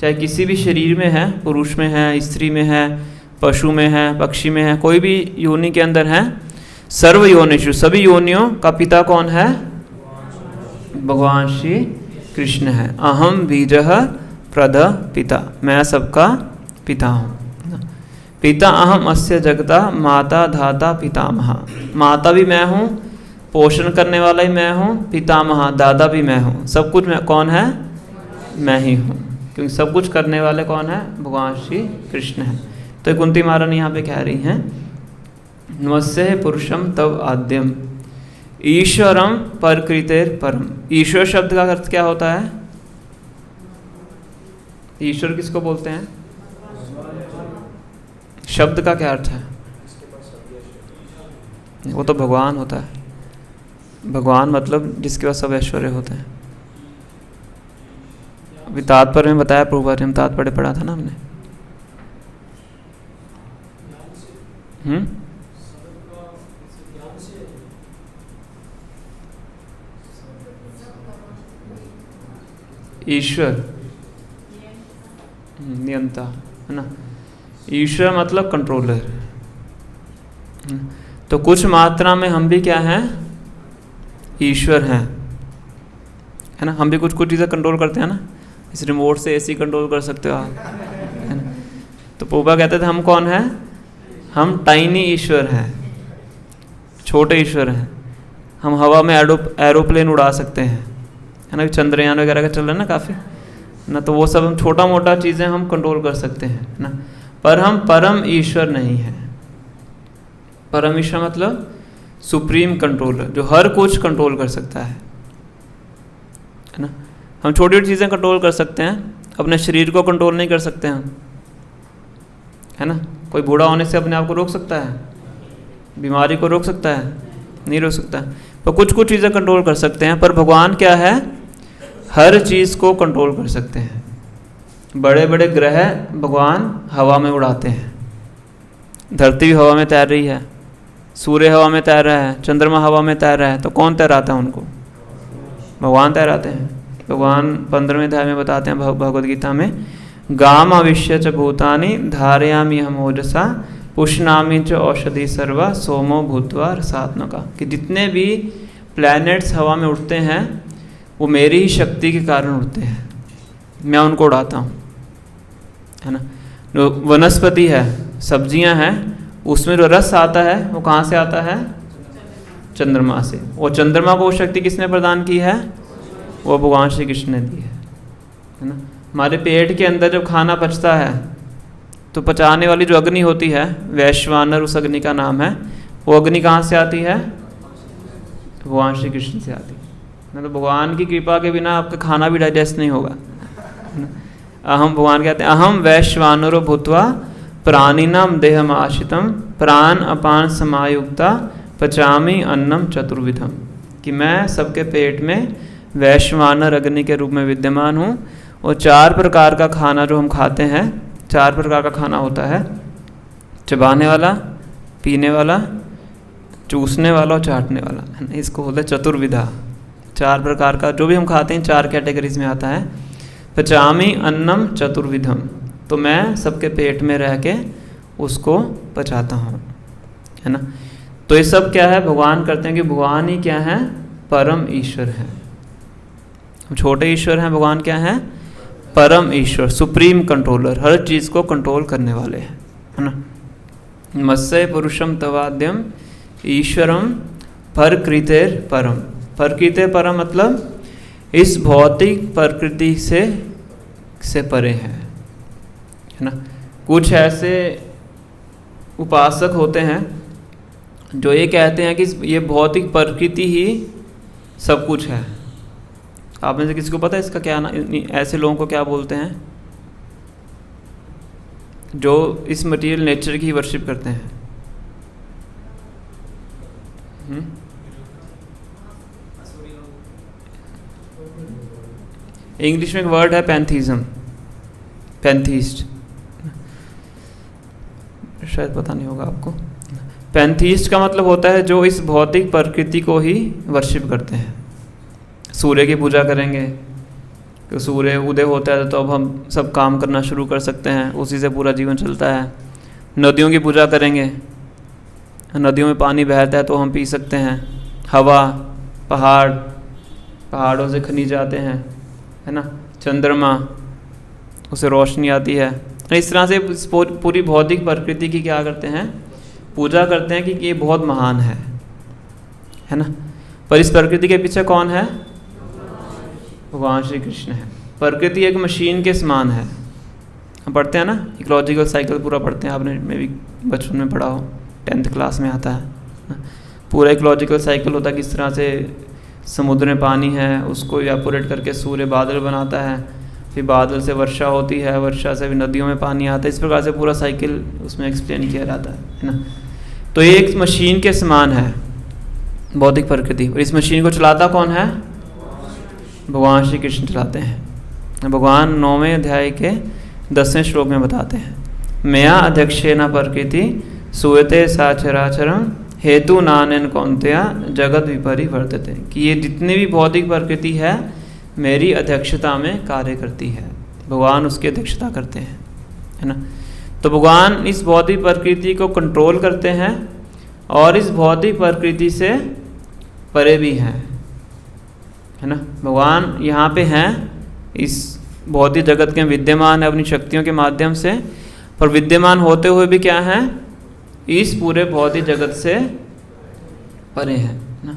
चाहे किसी भी शरीर में है, पुरुष में है, स्त्री में है, पशु में है, पक्षी में है, कोई भी योनि के अंदर है, सर्व योनिषु, सभी योनियों का पिता कौन है, भगवान श्री कृष्ण है। अहम बीजः प्रद पिता, मैं सबका पिता हूँ। पिता अहम अस्य जगता माता धाता पितामह, माता भी मैं हूँ, पोषण करने वाला ही मैं हूँ, पितामह दादा भी मैं हूँ, सब कुछ मैं, कौन है, मैं ही हूँ, क्योंकि सब कुछ करने वाले कौन है, भगवान श्री कृष्ण है। तो कुंती महारानी यहाँ पे कह रही हैं, नमस्ते पुरुषम तव आद्यम ईश्वरम प्रकृतेर परम। ईश्वर शब्द का अर्थ क्या होता है, ईश्वर किसको बोलते हैं, शब्द का क्या अर्थ है, वो तो भगवान होता है। भगवान मतलब जिसके पास सब ऐश्वर्य होते हैं। अभी तात्पर्य में बताया, प्रभुपाद ने तात्पर्य पढ़ा था ना हमने। ईश्वर नियंता, है ना। ईश्वर मतलब कंट्रोलर। तो कुछ मात्रा में हम भी क्या हैं, ईश्वर हैं, है ना। हम भी कुछ कुछ चीज़ें कंट्रोल करते हैं ना। इस रिमोट से एसी कंट्रोल कर सकते हो आप, है ना। तो पोपा कहते थे हम कौन हैं, हम टाइनी ईश्वर हैं, छोटे ईश्वर हैं। हम हवा में एरोप्लेन उड़ा सकते हैं, है ना। चंद्रयान वगैरह का चल रहा है ना काफ़ी ना, तो वो सब हम छोटा मोटा चीज़ें हम कंट्रोल कर सकते हैं ना। पर हम परम ईश्वर नहीं हैं। परम ईश्वर मतलब सुप्रीम कंट्रोलर, जो हर कुछ कंट्रोल कर सकता है ना। हम छोटी छोटी चीज़ें कंट्रोल कर सकते हैं, अपने शरीर को कंट्रोल नहीं कर सकते हम, है ना। कोई बूढ़ा होने से अपने आप को रोक सकता है? बीमारी को रोक सकता है? नहीं रोक सकता। तो कुछ कुछ चीज़ें कंट्रोल कर सकते हैं, पर भगवान क्या है, हर चीज़ को कंट्रोल कर सकते हैं। बड़े बड़े ग्रह भगवान हवा में उड़ाते हैं, धरती भी हवा में तैर रही है, सूर्य हवा में तैर रहा है, चंद्रमा हवा में तैर रहा है, तो कौन तैराता है उनको? भगवान तैराते हैं। भगवान 15वें अध्याय में बताते हैं भगवद गीता में, गाम अविश्य च भूतानि धारयामि हम ओजसा पुष्णामि च औषधि सर्वा सोमो भूत्वा रसात्मका, कि जितने भी प्लैनेट्स हवा में उड़ते हैं वो मेरी ही शक्ति के कारण उड़ते हैं, मैं उनको उड़ाता हूँ, है ना। जो वनस्पति है, सब्जियां हैं, उसमें जो रस आता है वो कहाँ से आता है? चंद्रमा से। और चंद्रमा को वो शक्ति किसने प्रदान की है? वो भगवान श्री कृष्ण ने दी है ना। हमारे पेट के अंदर जब खाना पचता है तो पचाने वाली जो अग्नि होती है, वैश्वानर उस अग्नि का नाम है, वो अग्नि कहाँ से आती है? भगवान श्री कृष्ण से आती है। तो भगवान की कृपा के बिना आपका खाना भी डाइजेस्ट नहीं होगा। अहम, भगवान कहते हैं अहम वैश्वानरो भूत्वा प्राणिनाम देहम आश्रितम प्राण अपान समायुक्ता पचामी अन्नम चतुर्विधम, कि मैं सबके पेट में वैश्वानर अग्नि के रूप में विद्यमान हूँ। और 4 प्रकार का खाना जो हम खाते हैं, 4 प्रकार का खाना होता है, चबाने वाला, पीने वाला, चूसने वाला और चाटने वाला, है ना। इसको बोलते हैं चतुर्विधा। 4 प्रकार का जो भी हम खाते हैं 4 कैटेगरीज में आता है। पचामी अन्नम चतुर्विधम, तो मैं सबके पेट में रह के उसको पचाता हूँ, है ना। तो ये सब क्या है? भगवान करते हैं, कि भगवान ही क्या है? परम ईश्वर है। छोटे ईश्वर हैं, भगवान क्या है? परम ईश्वर, सुप्रीम कंट्रोलर, हर चीज़ को कंट्रोल करने वाले हैं, है ना। मत्स्य पुरुषम तवाद्यम ईश्वरम प्रकृतेर परम। प्रकृते परम मतलब इस भौतिक प्रकृति से परे है ना। कुछ ऐसे उपासक होते हैं जो ये कहते हैं कि ये भौतिक प्रकृति ही सब कुछ है। आप में से किसी को पता है इसका क्या ना, ऐसे लोगों को क्या बोलते हैं? जो इस मटेरियल नेचर की वर्शिप करते हैं। इंग्लिश में एक वर्ड है पैंथीज्म, पैंथीस्ट, शायद पता नहीं होगा आपको। पैंथीस्ट का मतलब होता है जो इस भौतिक प्रकृति को ही वर्शिप करते हैं। सूर्य की पूजा करेंगे, तो सूर्य उदय होता है तो अब हम सब काम करना शुरू कर सकते हैं, उसी से पूरा जीवन चलता है। नदियों की पूजा करेंगे, नदियों में पानी बहता है तो हम पी सकते हैं। हवा, पहाड़ों से खनिज आते हैं, है ना। चंद्रमा, उसे रोशनी आती है। इस तरह से पूरी भौतिक प्रकृति की क्या करते हैं? पूजा करते हैं कि ये बहुत महान है ना। पर इस प्रकृति के पीछे कौन है? भगवान श्री कृष्ण है। प्रकृति एक मशीन के समान है। हम पढ़ते हैं ना, इकोलॉजिकल साइकिल पूरा पढ़ते हैं, आपने में भी बचपन में पढ़ा हो, 10th क्लास में आता है। पूरा इकोलॉजिकल साइकिल होता है, किस तरह से समुद्र में पानी है, उसको इवेपोरेट करके सूर्य बादल बनाता है, फिर बादल से वर्षा होती है, वर्षा से भी नदियों में पानी आता है। इस प्रकार से पूरा साइकिल उसमें एक्सप्लेन किया जाता है ना। तो ये एक मशीन के समान है भौतिक प्रकृति, और इस मशीन को चलाता कौन है? भगवान श्री कृष्ण चलाते हैं। भगवान 9वें अध्याय के 10वें श्लोक में बताते हैं, मया अध्यक्षेन प्रकृति सूयते साचराचरम हेतु नानेन कौन्तेया जगत विपरिवर्तते, कि ये जितनी भी भौतिक प्रकृति है मेरी अध्यक्षता में कार्य करती है। भगवान उसकी अध्यक्षता करते हैं, है ना। तो भगवान इस भौतिक प्रकृति को कंट्रोल करते हैं और इस भौतिक प्रकृति से परे भी हैं, है ना। भगवान यहाँ पे हैं, इस भौतिक जगत के विद्यमान है अपनी शक्तियों के माध्यम से, पर विद्यमान होते हुए भी क्या हैं? इस पूरे भौतिक जगत से परे हैं ना।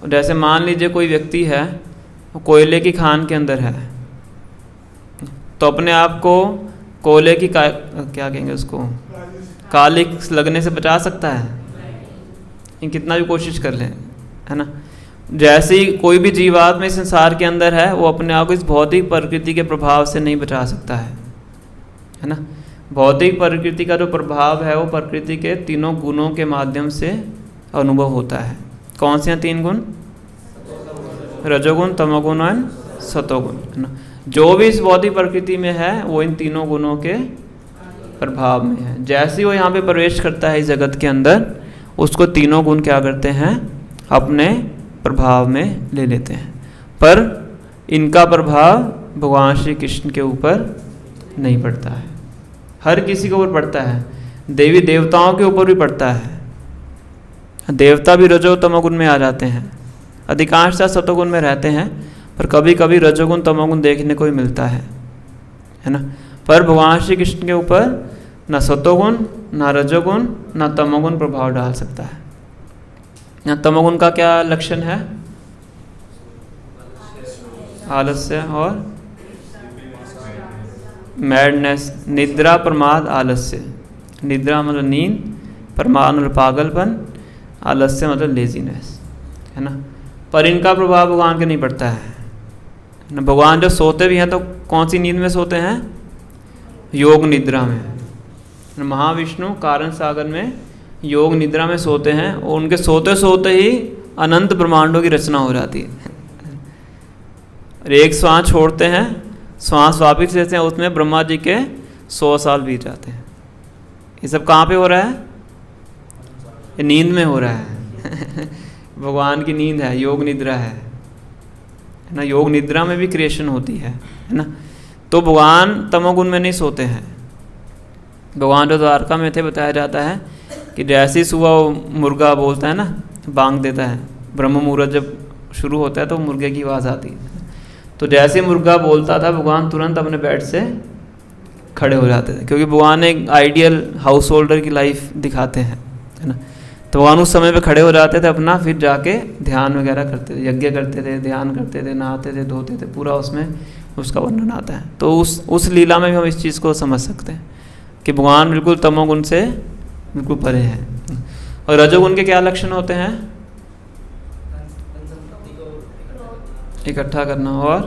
और जैसे मान लीजिए कोई व्यक्ति है, वो कोयले की खान के अंदर है, तो अपने आप को कोयले की क्या कहेंगे उसको, कालिक लगने से बचा सकता है? कितना भी कोशिश कर ले, है ना। जैसे ही कोई भी जीवात्मा इस संसार के अंदर है, वो अपने आप को इस भौतिक प्रकृति के प्रभाव से नहीं बचा सकता है ना। भौतिक प्रकृति का जो प्रभाव है वो प्रकृति के तीनों गुणों के माध्यम से अनुभव होता है। कौन से हैं तीन गुण? रजोगुण, तमोगुण और सतोगुण, है ना। जो भी इस भौतिक प्रकृति में है वो इन तीनों गुणों के प्रभाव में है। जैसे ही वो यहाँ पे प्रवेश करता है इस जगत के अंदर, उसको तीनों गुण क्या करते हैं? अपने प्रभाव में ले लेते हैं। पर इनका प्रभाव भगवान श्री कृष्ण के ऊपर नहीं पड़ता है। हर किसी के ऊपर पड़ता है, देवी देवताओं के ऊपर भी पड़ता है। देवता भी रजो तमोगुण में आ जाते हैं, अधिकांशतः सतोगुण में रहते हैं, पर कभी कभी रजोगुण तमोगुण देखने को ही मिलता है ना। पर भगवान श्री कृष्ण के ऊपर न सतोगुण, न रजोगुण, न तमोगुण प्रभाव डाल सकता है। यहाँ तमोगुण का क्या लक्षण है? आलस्य और मैडनेस, निद्रा, प्रमाद, आलस्य। निद्रा मतलब नींद, प्रमाद मतलब पागलपन, आलस्य मतलब लेजीनेस, है ना। पर इनका प्रभाव भगवान के नहीं पड़ता है ना। भगवान जब सोते भी हैं तो कौन सी नींद में सोते हैं? योग निद्रा में। महाविष्णु कारण सागर में योग निद्रा में सोते हैं और उनके सोते सोते ही अनंत ब्रह्मांडों की रचना हो जाती है। एक श्वास छोड़ते हैं, श्वास वापिस लेते हैं, उसमें ब्रह्मा जी के 100 साल बीत जाते हैं। ये सब कहाँ पे हो रहा है? ये नींद में हो रहा है। भगवान की नींद है, योग निद्रा है ना। योग निद्रा में भी क्रिएशन होती है ना। तो भगवान तमोगुण में नहीं सोते हैं। भगवान जो द्वारका में थे, बताया जाता है कि जैसे ही सुबह वो मुर्गा बोलता है ना, बांग देता है, ब्रह्म मुहूर्त जब शुरू होता है तो मुर्गे की आवाज़ आती है। तो जैसे मुर्गा बोलता था, भगवान तुरंत अपने बेड से खड़े हो जाते थे, क्योंकि भगवान एक आइडियल हाउस होल्डर की लाइफ दिखाते हैं, है ना। तो भगवान उस समय पे खड़े हो जाते थे, अपना फिर जाके ध्यान वगैरह करते थे, यज्ञ करते थे, ध्यान करते थे, नहाते थे, धोते थे, पूरा उसमें उसका वर्णन आता है। तो उस लीला में भी हम इस चीज़ को समझ सकते हैं कि भगवान बिल्कुल तमोगुण से बिल्कुल परे हैं। और रजोगुण के क्या लक्षण होते हैं? इकट्ठा करना और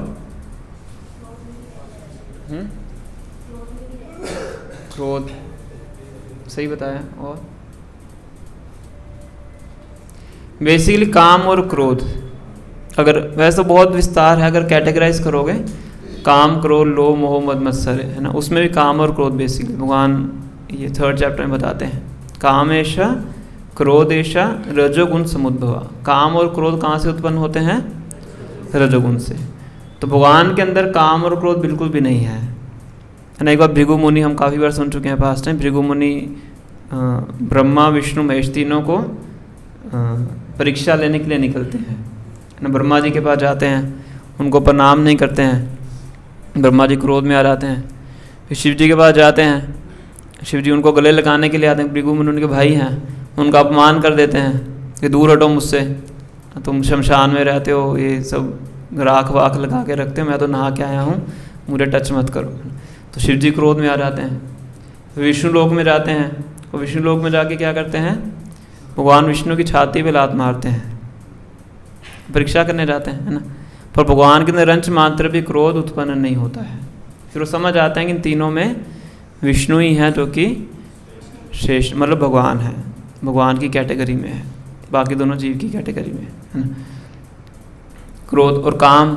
क्रोध, सही बताया। और बेसिकली काम और क्रोध, अगर वैसे तो बहुत विस्तार है, अगर कैटेगराइज करोगे, काम, क्रोध, लोभ, मोह, मद, मत्सर, है ना, उसमें भी काम और क्रोध बेसिकली भगवान ये 3rd चैप्टर में बताते हैं। कामेशा क्रोधेशा रजोगुण समुद्भवा। काम और क्रोध कहाँ से उत्पन्न होते हैं? रजोगुण से। तो भगवान के अंदर काम और क्रोध बिल्कुल भी नहीं है ना। एक बार भृगु मुनि, हम काफ़ी बार सुन चुके हैं पास्ट टाइम, भृगु मुनि ब्रह्मा विष्णु महेश तीनों को परीक्षा लेने के लिए निकलते हैं ना। ब्रह्मा जी के पास जाते हैं, उनको प्रणाम नहीं करते हैं, ब्रह्मा जी क्रोध में आ जाते हैं। फिर शिव जी के पास जाते हैं, शिव जी उनको गले लगाने के लिए आते हैं। भृगु मुनि उनके भाई हैं, उनका अपमान कर देते हैं कि दूर हटो मुझसे, तुम शमशान में रहते हो, ये सब राख वाख लगा के रखते हो, मैं तो नहा के आया हूँ, मुझे टच मत करो। तो शिव जी क्रोध में आ जाते हैं। विष्णु लोक में जाते हैं, और विष्णु लोक में जाके क्या करते हैं? भगवान विष्णु की छाती पे लात मारते हैं, परीक्षा करने जाते हैं, है ना। पर भगवान के अंदर अंश मात्र भी क्रोध उत्पन्न नहीं होता है। फिर वो समझ आते हैं कि इन तीनों में विष्णु ही है जो कि श्रेष्ठ, मतलब भगवान है, भगवान की कैटेगरी में है, बाकी दोनों जीव की कैटेगरी में है ना। क्रोध और काम,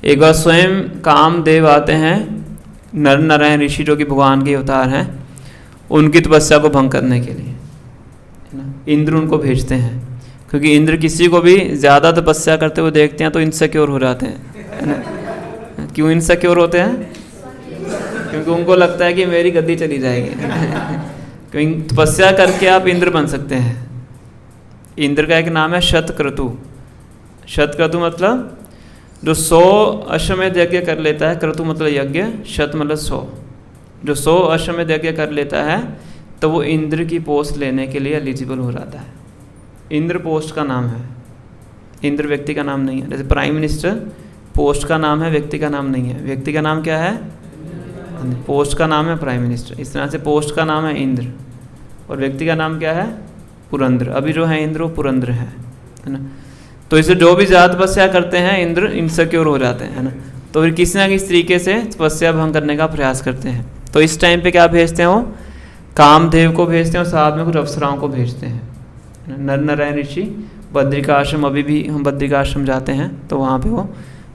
एक बार स्वयं कामदेव आते हैं, नर नारायण ऋषि जो कि भगवान के अवतार हैं, उनकी तपस्या को भंग करने के लिए, है ना। इंद्र उनको भेजते हैं, क्योंकि इंद्र किसी को भी ज़्यादा तपस्या करते हुए देखते हैं तो इनसिक्योर हो जाते हैं, है ना। क्यों इनसिक्योर होते हैं? क्योंकि उनको लगता है कि मेरी गद्दी चली जाएगी। क्योंकि तपस्या करके आप इंद्र बन सकते हैं। इंद्र का एक नाम है शतक्रतु। शतक्रतु मतलब जो 100 अश्वमेध यज्ञ कर लेता है, क्रतु मतलब यज्ञ, शत मतलब 100, जो 100 अश्वमेध यज्ञ कर लेता है तो वो इंद्र की पोस्ट लेने के लिए एलिजिबल हो जाता है। इंद्र पोस्ट का नाम है, इंद्र व्यक्ति का नाम नहीं है। जैसे प्राइम मिनिस्टर पोस्ट का नाम है, व्यक्ति का नाम नहीं है। व्यक्ति का नाम क्या है? पोस्ट का नाम है प्राइम मिनिस्टर। इस तरह से पोस्ट का नाम है इंद्र, और व्यक्ति का नाम क्या है? पुरंद्र। अभी जो है इंद्र वो पुरंद्र है ना। तो इसे जो भी ज़्यादा तपस्या करते हैं इंद्र इनसिक्योर हो जाते हैं, है ना। तो फिर किसी ना किसी तरीके से तपस्या भंग करने का प्रयास करते हैं। तो इस टाइम पे क्या भेजते हैं वो, कामदेव को भेजते हैं और साथ में कुछ अप्सराओं को भेजते हैं। नर नारायण ऋषि बद्रिकाश्रम, अभी भी हम बद्रिकाश्रम जाते हैं तो वहाँ पे वो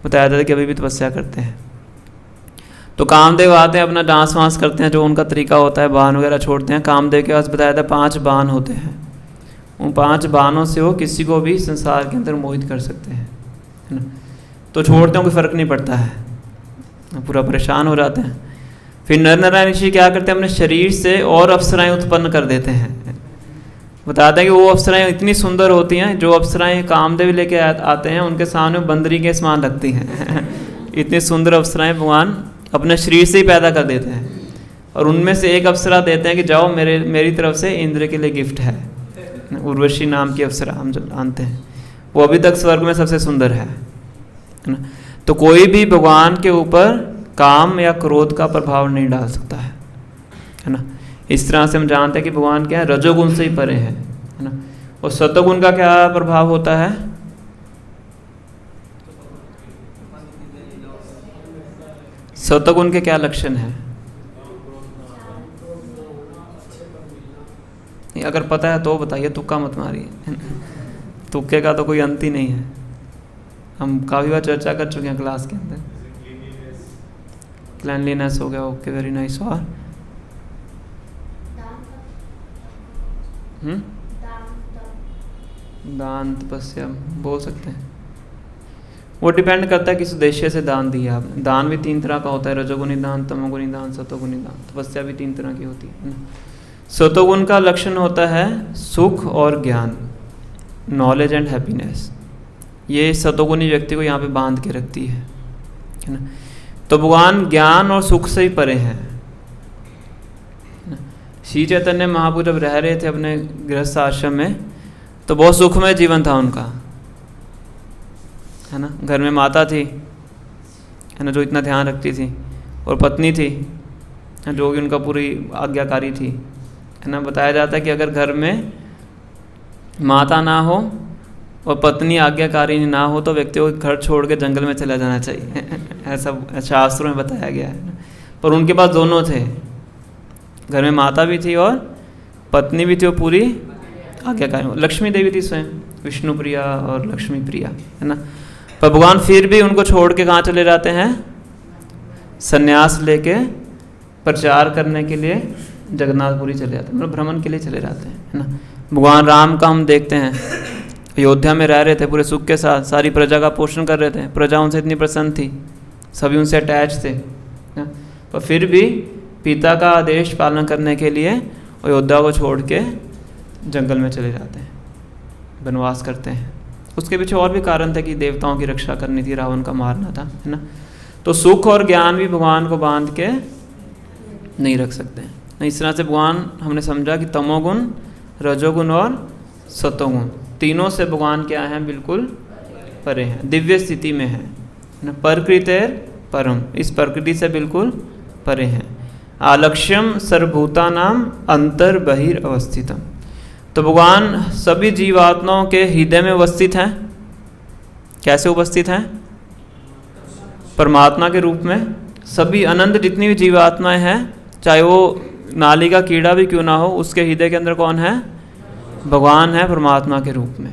बताया जाता है कि अभी भी तपस्या करते हैं। तो कामदेव आते हैं, अपना डांस वांस करते हैं, जो उनका तरीका होता है, बाण वगैरह छोड़ते हैं। कामदेव के पास बताया था 5 बाण होते हैं, उन 5 बाणों से वो किसी को भी संसार के अंदर मोहित कर सकते हैं, है ना। तो छोड़ते हैं, कोई फ़र्क नहीं पड़ता है, पूरा परेशान हो जाते हैं। फिर नर नारायण ऋषि क्या करते हैं, अपने शरीर से और अप्सराएं उत्पन्न कर देते हैं। बताते हैं कि वो अप्सराएं इतनी सुंदर होती हैं, जो अप्सराएं कामदेव लेके आते हैं उनके सामने बंदरी के समान लगती हैं। इतनी सुंदर अप्सराएं भगवान अपने शरीर से ही पैदा कर देते हैं, और उनमें से एक अप्सरा देते हैं कि जाओ मेरी तरफ से इंद्र के लिए गिफ्ट है। उर्वशी नाम की अप्सरा हम जानते हैं, वो अभी तक स्वर्ग में सबसे सुंदर है ना। तो कोई भी भगवान के ऊपर काम या क्रोध का प्रभाव नहीं डाल सकता है ना। इस तरह से हम जानते हैं कि भगवान क्या है, रजोगुण से ही परे है ना। और सतोगुण का क्या प्रभाव होता है, सतोगुण के क्या लक्षण है, अगर पता है तो बताइए, तुक्का मत मारिए। तुक्के का तो कोई अंत ही नहीं है, हम काफ़ी बार चर्चा कर चुके हैं क्लास के अंदर। क्लैनलीनेस हो गया, ओके, वेरी नाइस। और दान तपस्या बोल सकते हैं, वो डिपेंड करता है किस उद्देश्य से दान दिया आपने। दान भी 3 तरह का होता है, रजोगुणी दान, तमोगुणी दान, सतोगुणी दान। तपस्या भी 3 तरह की होती है ना। सतोगुण का लक्षण होता है सुख और ज्ञान, नॉलेज एंड हैप्पीनेस। ये सतोगुणी व्यक्ति को यहाँ पे बांध के रखती है ना। तो भगवान ज्ञान और सुख से ही परे हैं। श्री चैतन्य महाप्रभु जब रह रहे थे अपने गृहस्थ आश्रम में, तो बहुत सुखमय जीवन था उनका, है ना। घर में माता थी, है ना, जो इतना ध्यान रखती थी, और पत्नी थी जो कि उनका पूरी आज्ञाकारी थी, है ना। बताया जाता है कि अगर घर में माता ना हो और पत्नी आज्ञाकारी ना हो तो व्यक्ति को घर छोड़ के जंगल में चला जाना चाहिए। ऐसा शास्त्रों में बताया गया है। पर उनके पास दोनों थे, घर में माता भी थी और पत्नी भी थी, वो पूरी आज्ञाकारी। लक्ष्मी देवी थी स्वयं, विष्णु प्रिया और लक्ष्मी प्रिया, है ना। पर भगवान फिर भी उनको छोड़ के कहाँ चले जाते हैं, संन्यास लेके प्रचार करने के लिए जगन्नाथपुरी चले जाते हैं, मतलब भ्रमण के लिए चले जाते हैं, है ना। भगवान राम का हम देखते हैं, अयोध्या में रह रहे थे पूरे सुख के साथ, सारी प्रजा का पोषण कर रहे थे, प्रजा उनसे इतनी प्रसन्न थी, सभी उनसे अटैच थे, पर फिर भी पिता का आदेश पालन करने के लिए अयोध्या को छोड़ के जंगल में चले जाते हैं, वनवास करते हैं। उसके पीछे और भी कारण थे कि देवताओं की रक्षा करनी थी, रावण का मारना था, है ना। तो सुख और ज्ञान भी भगवान को बांध के नहीं रख सकते हैं। इस तरह से भगवान, हमने समझा कि तमोगुण, रजोगुण और सतोगुण, तीनों से भगवान क्या हैं, बिल्कुल परे हैं, दिव्य स्थिति में है ना। प्रकृतेर परम, इस प्रकृति से बिल्कुल परे हैं। आलक्ष्यम सर्वभूतानाम अंतर बहिर अवस्थितम, तो भगवान सभी जीवात्माओं के हृदय में उपस्थित हैं। कैसे उपस्थित हैं, परमात्मा के रूप में। सभी अनंत जितनी भी जीवात्माएं हैं, चाहे वो नाली का कीड़ा भी क्यों ना हो, उसके हृदय के अंदर कौन है, भगवान है, परमात्मा के रूप में,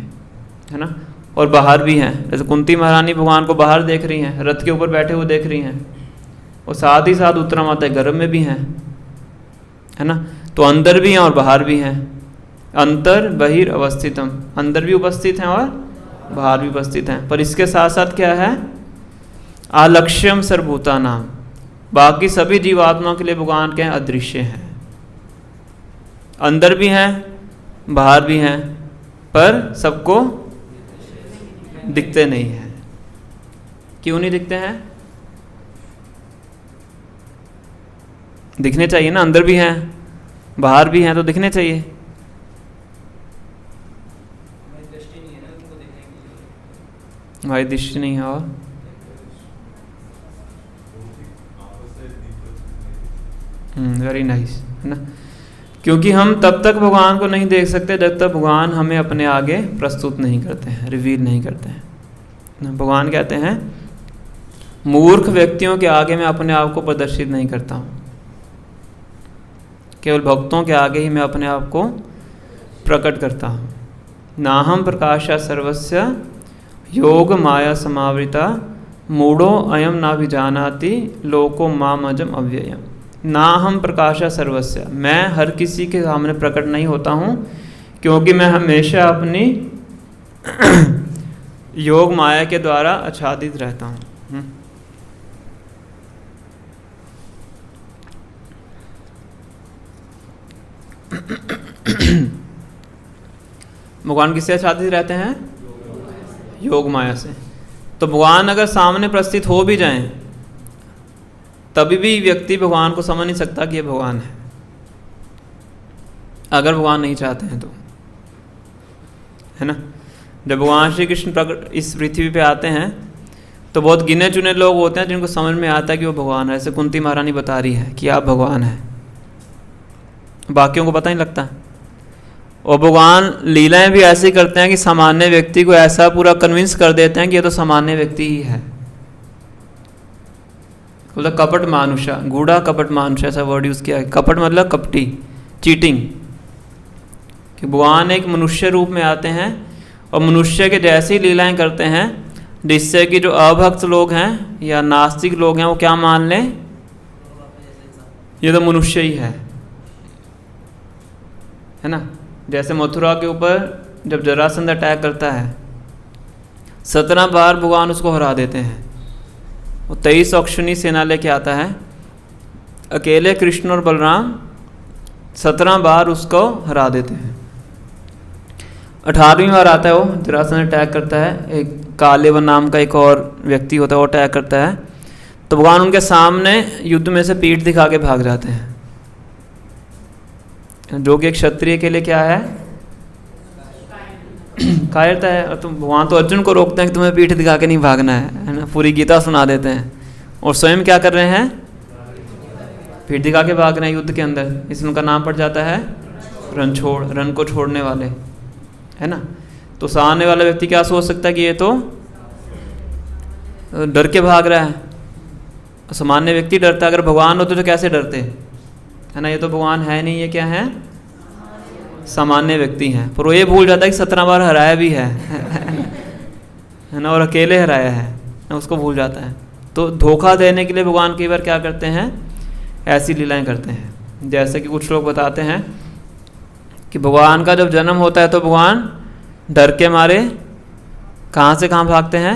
है ना। और बाहर भी हैं, जैसे कुंती महारानी भगवान को बाहर देख रही हैं, रथ के ऊपर बैठे हुए देख रही हैं, और साथ ही साथ उत्तरा माता गर्भ में भी हैं, है ना। तो अंदर भी हैं और बाहर भी हैं। अंतर बहिर अवस्थितम, अंदर भी उपस्थित हैं और बाहर भी उपस्थित हैं। पर इसके साथ साथ क्या है, आलक्ष्यम सर्वभूतानाम, बाकी सभी जीवात्माओं के लिए भगवान क्या है, अदृश्य हैं। अंदर भी हैं, बाहर भी हैं, पर सबको दिखते नहीं हैं। क्यों नहीं दिखते हैं, दिखने चाहिए ना। अंदर भी हैं, बाहर भी हैं, तो दिखने चाहिए। हमारी दृष्टि नहीं है, और वेरी नाइस, है ना। क्योंकि हम तब तक भगवान को नहीं देख सकते जब तक भगवान हमें अपने आगे प्रस्तुत नहीं करते हैं, रिवील नहीं करते हैं। भगवान कहते हैं, मूर्ख व्यक्तियों के आगे मैं अपने आप को प्रदर्शित नहीं करता हूँ, केवल भक्तों के आगे ही मैं अपने आप को प्रकट करता हूँ। नाहम प्रकाशा सर्वस्य योग माया समावृता मूढ़ो अयम नाभिजानाति लोको माम अजम अव्ययम। ना हम प्रकाशा सर्वस्य, मैं हर किसी के सामने प्रकट नहीं होता हूँ, क्योंकि मैं हमेशा अपनी योग माया के द्वारा आच्छादित रहता हूँ। भगवान किससे आच्छादित रहते हैं? योग माया से। तो भगवान अगर सामने प्रस्थित हो भी जाएं, तभी भी व्यक्ति भगवान को समझ नहीं सकता कि ये भगवान है, अगर भगवान नहीं चाहते हैं तो, है ना। जब भगवान श्री कृष्ण प्रकट इस पृथ्वी पे आते हैं तो बहुत गिने चुने लोग होते हैं जिनको समझ में आता है कि वो भगवान है। ऐसे कुंती महारानी बता रही है कि आप भगवान हैं, बाकियों को पता नहीं लगता। और भगवान लीलाएं भी ऐसी करते हैं कि सामान्य व्यक्ति को ऐसा पूरा कन्विंस कर देते हैं कि ये तो सामान्य व्यक्ति ही है। मतलब कपट मानुषा, गूढ़ा कपट मानुषा, ऐसा वर्ड यूज किया है। कपट मतलब कपटी, चीटिंग। कि भगवान एक मनुष्य रूप में आते हैं और मनुष्य के जैसी लीलाएं करते हैं, जिससे कि जो अभक्त लोग हैं या नास्तिक लोग हैं वो क्या मान लें, ये तो मनुष्य ही है ना। जैसे मथुरा के ऊपर जब जरासंध अटैक करता है, 17 बार भगवान उसको हरा देते हैं। वो 23 अक्षुणी सेना लेके आता है, अकेले कृष्ण और बलराम 17 बार उसको हरा देते हैं। 18वीं बार आता है वो, जरासंध अटैक करता है, एक कालेवन नाम का एक और व्यक्ति होता है, वो अटैक करता है। तो भगवान उनके सामने युद्ध में से पीठ दिखा के भाग जाते हैं, जो कि एक क्षत्रिय के लिए क्या है, कायरता है। और तुम भगवान तो अर्जुन को रोकते हैं कि तुम्हें पीठ दिखा के नहीं भागना है ना। पूरी गीता सुना देते हैं और स्वयं क्या कर रहे हैं, पीठ दिखा के भाग रहे हैं युद्ध के अंदर। इसलिए उनका नाम पड़ जाता है रणछोड़, रण को छोड़ने वाले, है ना। तो सामने वाला व्यक्ति क्या सोच सकता है कि ये तो डर के भाग रहा है। सामान्य व्यक्ति डरता, अगर भगवान होते तो कैसे डरते, है ना। ये तो भगवान है नहीं, ये क्या है, सामान्य व्यक्ति हैं। पर वो ये भूल जाता है कि 17 बार हराया भी है ना, और अकेले हराया है ना, उसको भूल जाता है। तो धोखा देने के लिए भगवान कई बार क्या करते हैं, ऐसी लीलाएं करते हैं। जैसे कि कुछ लोग बताते हैं कि भगवान का जब जन्म होता है तो भगवान डर के मारे कहाँ से कहाँ भागते हैं,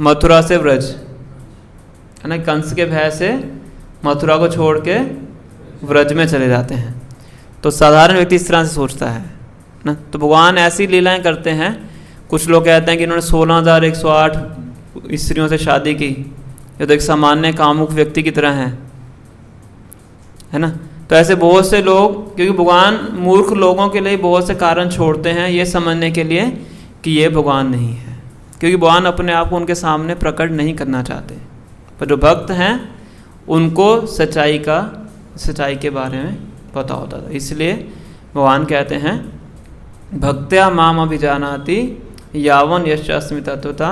मथुरा से ब्रज, है ना। कंस के भय से मथुरा को छोड़ के व्रज में चले जाते हैं। तो साधारण व्यक्ति इस तरह से सोचता है ना। तो भगवान ऐसी लीलाएं करते हैं। कुछ लोग कहते हैं कि इन्होंने 16,108 स्त्रियों से शादी की, ये तो एक सामान्य कामुक व्यक्ति की तरह है ना। तो ऐसे बहुत से लोग, क्योंकि भगवान मूर्ख लोगों के लिए बहुत से कारण छोड़ते हैं ये समझने के लिए कि ये भगवान नहीं है, क्योंकि भगवान अपने आप को उनके सामने प्रकट नहीं करना चाहते। पर जो भक्त हैं उनको सच्चाई के बारे में पता होता था। इसलिए भगवान कहते हैं भक्त्या माम अभिजानाति यावन यश्च अस्मि तत्वता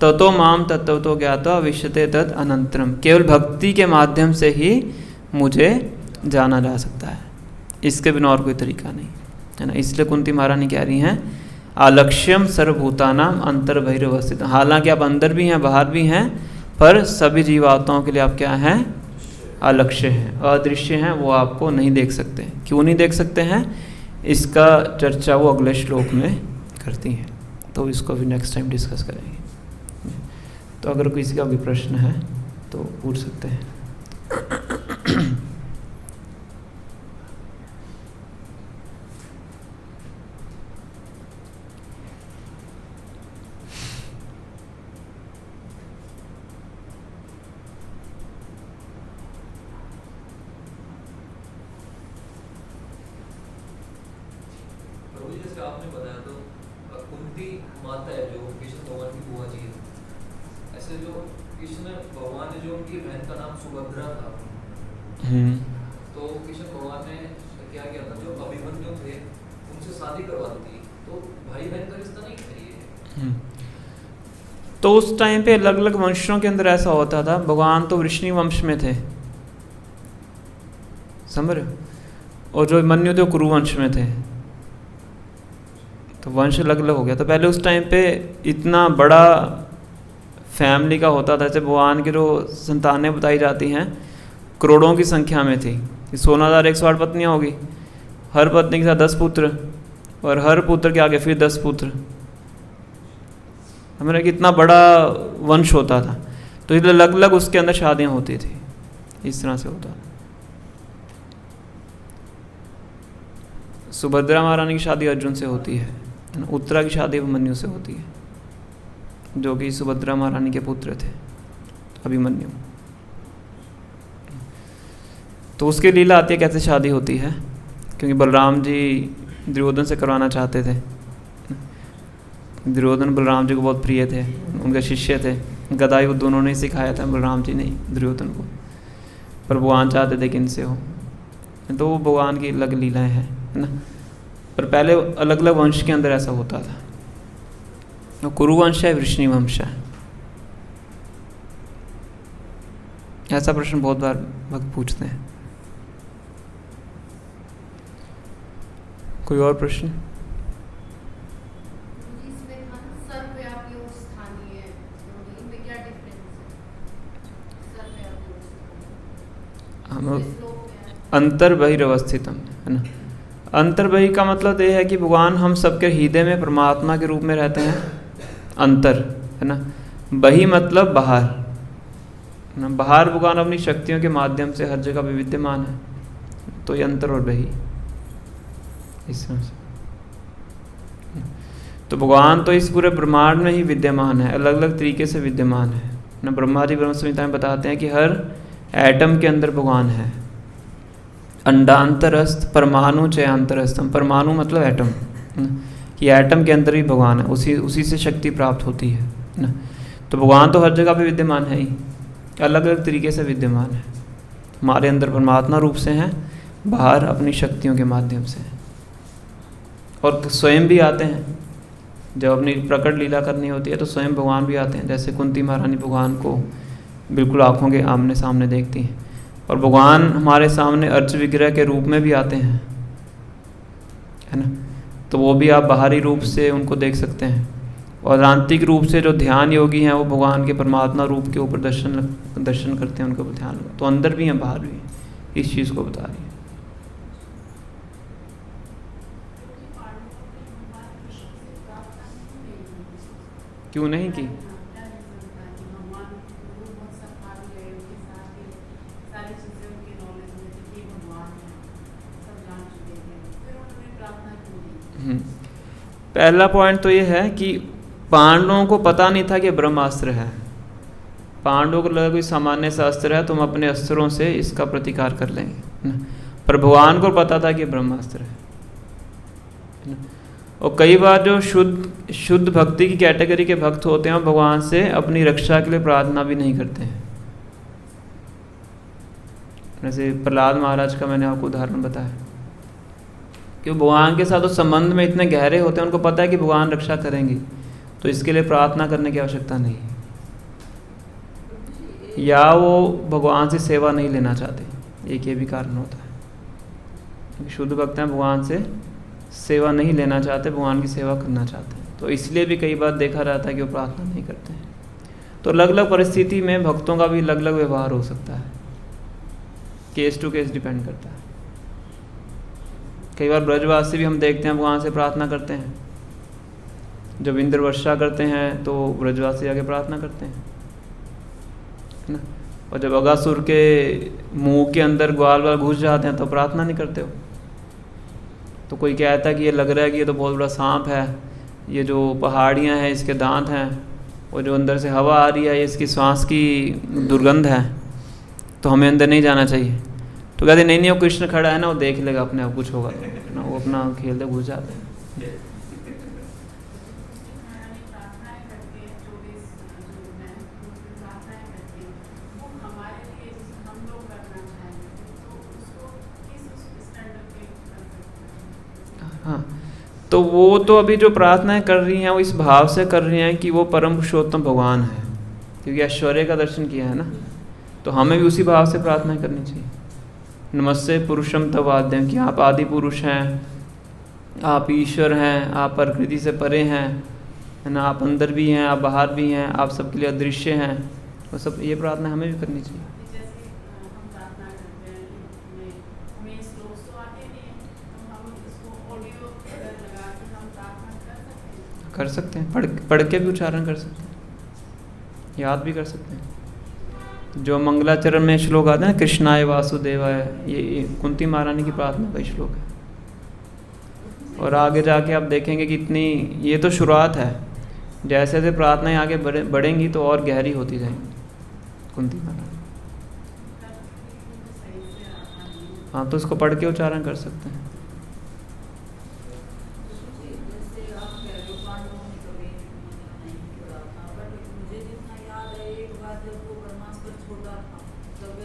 ततो माम तत्वतो ज्ञात्वा विश्यते तद अनंतरम। केवल भक्ति के माध्यम से ही मुझे जाना जा सकता है, इसके बिना और कोई तरीका नहीं, है ना। इसलिए कुंती महारानी कह रही हैं आलक्ष्यम सर्वभूतानाम अंतर्बहिर्वस्थित। हालांकि आप अंदर भी हैं बाहर भी हैं, पर सभी जीवात्माओं के लिए आप क्या हैं, अलक्ष्य हैं, अदृश्य हैं, वो आपको नहीं देख सकते। क्यों नहीं देख सकते हैं, इसका चर्चा वो अगले श्लोक में करती हैं, तो इसको भी नेक्स्ट टाइम डिस्कस करेंगे। तो अगर किसी का भी प्रश्न है तो पूछ सकते हैं। आपने बताया तो कुंती माता है जो कृष्ण भगवान की बुआ जी है, ऐसे जो कृष्ण भगवान ने जो उनकी बहन का नाम सुभद्रा था, तो कृष्ण भगवान ने क्या किया था, जो अभिमन्यु थे उनसे शादी करवा दी, तो भाई बहन का रिश्ता नहीं है। तो उस टाइम पे अलग अलग वंशों के अंदर ऐसा होता था। भगवान तो वृष्णि वंश में थे, समझ रहे हो? और जो मन्यु थे वो कुरुवंश में थे, तो वंश अलग अलग हो गया। तो पहले उस टाइम पे इतना बड़ा फैमिली का होता था, जैसे भगवान की जो संतानें बताई जाती हैं करोड़ों की संख्या में थी। 16,108 पत्नियाँ होगी, हर पत्नी के साथ 10 पुत्र, और हर पुत्र के आगे फिर 10 पुत्र। हमारा कितना बड़ा वंश होता था, तो इसलिए अलग अलग उसके अंदर शादियाँ होती थी, इस तरह से होता था। सुभद्रा महारानी की शादी अर्जुन से होती है, उत्तरा की शादी अभिमन्यु से होती है, जो कि सुभद्रा महारानी के पुत्र थे अभिमन्यु। तो उसकी लीला आती है कैसे शादी होती है, क्योंकि बलराम जी दुर्योधन से करवाना चाहते थे। दुर्योधन बलराम जी को बहुत प्रिय थे, उनके शिष्य थे, गदा युद्ध उन्होंने ही सिखाया था, बलराम जी ने दुर्योधन को, पर भगवान चाहते थे कि इनसे हो। तो वो भगवान की अलग लीलाएं हैं, है ना। पर पहले अलग अलग वंश के अंदर ऐसा होता था। तो कुरुवंश है, वृष्णि वंश है। ऐसा प्रश्न बहुत बार भक्त पूछते हैं। कोई और प्रश्न? हम अंतर बहिर्वस्थितम, है ना। अंतर बहि का मतलब ये है कि भगवान हम सबके हृदय में परमात्मा के रूप में रहते हैं, अंतर, है ना। बहि मतलब बाहर, है ना। बाहर भगवान अपनी शक्तियों के माध्यम से हर जगह पे विद्यमान है, तो ये अंतर और बहि इस तरह से। तो भगवान तो इस पूरे ब्रह्मांड में ही विद्यमान है, अलग अलग तरीके से विद्यमान है ना। ब्रह्मा जी ब्रह्म संहिता में बताते हैं कि हर एटम के अंदर भगवान है। अंडांतरस्थ परमाणु चयांतरस्थम, परमाणु मतलब एटम, कि एटम के अंदर ही भगवान है, उसी से शक्ति प्राप्त होती है ना। तो भगवान तो हर जगह पे विद्यमान है ही, अलग अलग तरीके से विद्यमान है। हमारे अंदर परमात्मा रूप से हैं, बाहर अपनी शक्तियों के माध्यम से हैं, और स्वयं भी आते हैं। जब अपनी प्रकट लीला करनी होती है तो स्वयं भगवान भी आते हैं। जैसे कुंती महारानी भगवान को बिल्कुल आँखों के आमने सामने देखती हैं, और भगवान हमारे सामने अर्च विग्रह के रूप में भी आते हैं, है ना। तो वो भी आप बाहरी रूप से उनको देख सकते हैं, और आंतरिक रूप से जो ध्यान योगी हैं वो भगवान के परमात्मा रूप के ऊपर दर्शन करते हैं, उनके ऊपर ध्यान। तो अंदर भी हैं बाहर भी हैं, इस चीज़ को बता रही है। क्यों नहीं की? पहला पॉइंट तो ये है कि पांडवों को पता नहीं था कि ब्रह्मास्त्र है। पांडवों को लगा कोई सामान्य सा अस्त्र है, तुम अपने अस्त्रों से इसका प्रतिकार कर लेंगे, पर भगवान को पता था कि ब्रह्मास्त्र है। और कई बार जो शुद्ध भक्ति की कैटेगरी के भक्त होते हैं, भगवान से अपनी रक्षा के लिए प्रार्थना भी नहीं करते हैं। जैसे प्रहलाद महाराज का मैंने आपको उदाहरण बताया कि भगवान के साथ वो संबंध में इतने गहरे होते हैं, उनको पता है कि भगवान रक्षा करेंगे, तो इसके लिए प्रार्थना करने की आवश्यकता नहीं है। या वो भगवान से सेवा नहीं लेना चाहते, एक ये भी कारण होता है। शुद्ध भक्त हैं, भगवान से सेवा नहीं लेना चाहते, भगवान की सेवा करना चाहते हैं, तो इसलिए भी कई बार देखा जाता है कि वो प्रार्थना नहीं करते हैं। तो अलग अलग परिस्थिति में भक्तों का भी अलग अलग व्यवहार हो सकता है, केस टू केस डिपेंड करता है। कई बार ब्रजवासी भी हम देखते हैं भगवान से प्रार्थना करते हैं, जब इंद्र वर्षा करते हैं तो ब्रजवासी आगे प्रार्थना करते हैं, है ना। और जब अगासुर के मुंह के अंदर ग्वाल वाल घुस जाते हैं तो प्रार्थना नहीं करते हो। तो कोई कहता है कि ये लग रहा है कि ये तो बहुत बड़ा सांप है, ये जो पहाड़ियाँ हैं इसके दांत हैं, और जो अंदर से हवा आ रही है ये इसकी सांस की दुर्गंध है, तो हमें अंदर नहीं जाना चाहिए। तो कहते नहीं वो कृष्ण खड़ा है ना, वो देख लेगा अपने आप, कुछ होगा ना, वो अपना खेलते घुस जाते हैं। हाँ, तो वो तो अभी जो प्रार्थनाएं कर रही हैं वो इस भाव से कर रही हैं कि वो परम पुरुषोत्तम भगवान है, क्योंकि ऐश्वर्य का दर्शन किया है ना, तो हमें भी उसी भाव से प्रार्थना करनी चाहिए। नमस्ते पुरुषम तवाद्यम, कि आप आदि पुरुष हैं, आप ईश्वर हैं, आप प्रकृति से परे हैं, है ना, आप अंदर भी हैं, आप बाहर भी हैं, आप सबके लिए अदृश्य हैं। वो सब ये प्रार्थना हमें भी करनी चाहिए। कर सकते हैं, पढ़ के भी उच्चारण कर सकते हैं, याद भी कर सकते हैं। जो मंगलाचरण में श्लोक आता है ना, कृष्णाय वासुदेवाय, ये कुंती महारानी की प्रार्थना का श्लोक है। और आगे जाके आप देखेंगे कि इतनी, ये तो शुरुआत है, जैसे जैसे प्रार्थनाएं आगे बढ़ेंगी तो और गहरी होती जाएंगी कुंती महारानी। हाँ, तो इसको पढ़ के उच्चारण कर सकते हैं।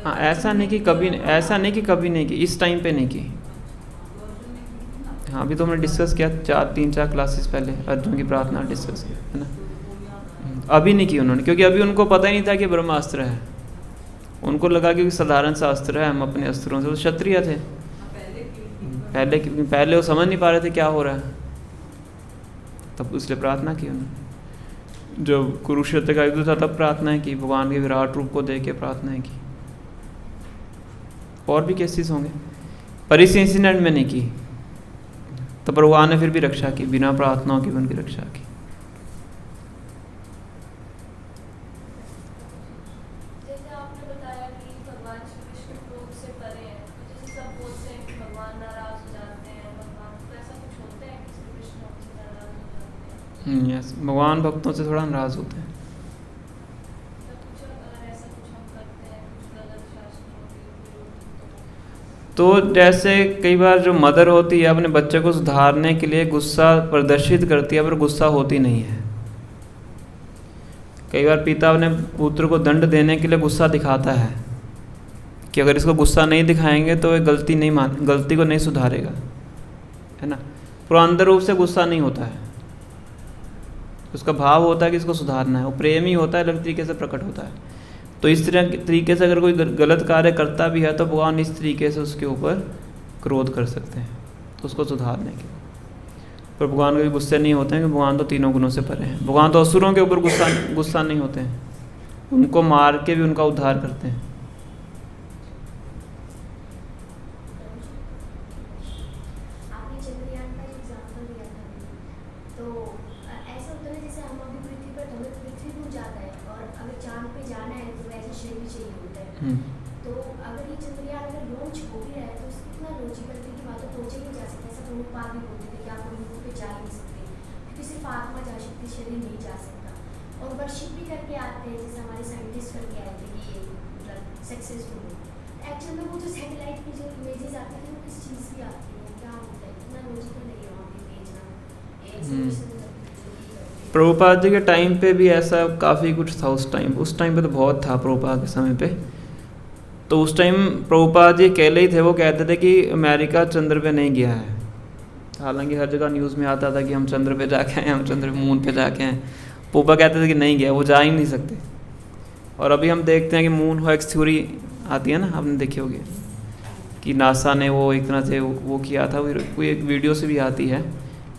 हाँ, ऐसा नहीं कि कभी नहीं की, इस टाइम पे नहीं की। हाँ, अभी तो हमने डिस्कस किया 3-4 क्लासेस पहले अर्जुन की प्रार्थना डिस्कस किया है ना। अभी नहीं की उन्होंने, क्योंकि अभी उनको पता ही नहीं था कि ब्रह्मास्त्र है। उनको लगा कि साधारण सा अस्त्र है, हम अपने अस्त्रों से, वो क्षत्रिय थे पहले वो समझ नहीं पा रहे थे क्या हो रहा है, तब इसलिए प्रार्थना की उन्होंने। जब कुरुक्षेत्र का युद्ध था तब प्रार्थनाएं की, भगवान के विराट रूप को देख के प्रार्थनाएं की। और भी केसेस होंगे, पर इस इंसिडेंट में नहीं की, तो भगवान ने फिर भी रक्षा की, बिना प्रार्थनाओं की उनकी रक्षा की। जैसे आपने बताया कि भगवान श्री कृष्ण क्रोध से परे हैं, तो जैसे सब बोलते हैं कि भगवान नाराज हो जाते हैं, भगवान, तो ऐसा कुछ होता है कि श्री कृष्ण हमसे नाराज हो जाते हैं? यस, भगवान भक्तों से थोड़ा नाराज होते हैं। तो जैसे कई बार जो मदर होती है अपने बच्चे को सुधारने के लिए गुस्सा प्रदर्शित करती है, पर गुस्सा होती नहीं है। कई बार पिता अपने पुत्र को दंड देने के लिए गुस्सा दिखाता है कि अगर इसको गुस्सा नहीं दिखाएंगे तो ये गलती को नहीं सुधारेगा, है ना। पर अंदर रूप से गुस्सा नहीं होता है, उसका भाव होता है कि इसको सुधारना है, वो प्रेम ही होता है, अलग तरीके से प्रकट होता है। तो इस तरीके से अगर कोई गलत कार्य करता भी है तो भगवान इस तरीके से उसके ऊपर क्रोध कर सकते हैं, तो उसको सुधारने के। पर भगवान कभी गुस्से नहीं होते हैं, कि भगवान तो तीनों गुणों से परे हैं। भगवान तो असुरों के ऊपर गुस्सा नहीं होते हैं, उनको मार के भी उनका उद्धार करते हैं। तो अगर ये चंद्रयान अगर लॉन्च हो भी रहा है तो इसकी इतना लॉजिकल थी कि वहाँ तो पहुँचे ही नहीं जा सकते। ऐसा प्रभुपाद भी बोलते थे कि आप मून पे जा ही नहीं सकते, क्योंकि सिर्फ आत्मा जा सकती, शरीर नहीं जा सकता। और वर्शिप भी करके आते हैं, जैसे हमारे साइंटिस्ट करके आए थे कि ये मतलब सक्सेसफुल हो। एक्चुअल में वो जो सैटेलाइट की जो इमेजेस आती है वो किस चीज़ की आती है, क्या होता है, इतना लॉजिकल नहीं है वहाँ पे भेजना। प्रभुपाद जी के टाइम पे भी ऐसा काफ़ी कुछ था। उस टाइम पे तो बहुत था प्रभुपाद के समय पे। तो उस टाइम प्रभुपाद जी अकेले ही थे, वो कहते थे कि अमेरिका चंद्र पे नहीं गया है। हालांकि हर जगह न्यूज़ में आता था कि हम चंद्र पे जाके आए, हम मून पे जाके आए। पोपा कहते थे कि नहीं गया, वो जा ही नहीं सकते। और अभी हम देखते हैं कि मून होएक्स थ्योरी आती है ना, आपने देखी होगी कि नासा ने वो एक तरह से वो किया था। कोई एक वीडियो से भी आती है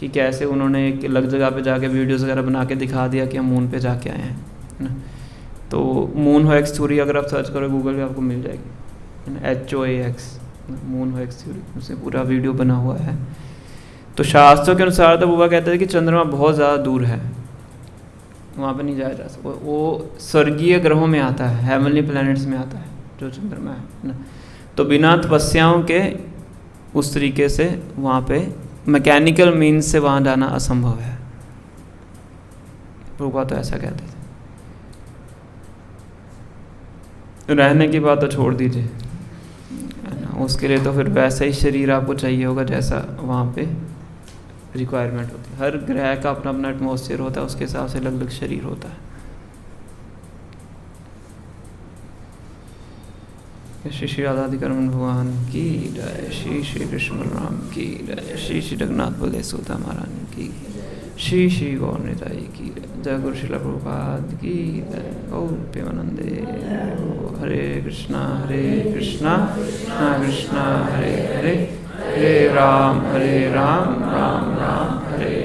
कि कैसे उन्होंने एक अलग जगह पे जाके वीडियोस वगैरह बना के दिखा दिया कि हम मून पे जाके आए हैं, है ना। तो मून होएक्स थ्योरी अगर आप सर्च करो गूगल पे आपको मिल जाएगी, है ना, HOAX, मून होएक्स थ्योरी, उससे पूरा वीडियो बना हुआ है। तो शास्त्रों के अनुसार तो बुआ कहते थे कि चंद्रमा बहुत ज़्यादा दूर है, वहाँ पे नहीं जाया जा सकता। वो स्वर्गीय ग्रहों में आता है, हेवनली प्लैनेट्स में आता है जो चंद्रमा है ना। तो बिना तपस्याओं के उस तरीके से वहाँ पे मैकेनिकल मीन्स से वहाँ जाना असंभव है। बुआ तो ऐसा कहते थे। रहने की बात तो छोड़ दीजिए, है ना, उसके लिए तो फिर वैसा ही शरीर आपको चाहिए होगा जैसा वहाँ पे रिक्वायरमेंट होती है। हर ग्रह का अपना अपना एटमॉस्फेयर होता है, उसके हिसाब से अलग अलग शरीर होता है। श्री श्री राधाधिकरण भगवान की जय, श्री श्री कृष्ण बलराम की जय, श्री श्री जगन्नाथ बलदेव सुभद्रा महारानी की, श्री श्री गौर निताई की जय, गुरु श्रील प्रभुपाद की जय, गौर प्रेमानंदे हरे कृष्णा कृष्णा कृष्णा हरे हरे, हरे राम राम राम, हरे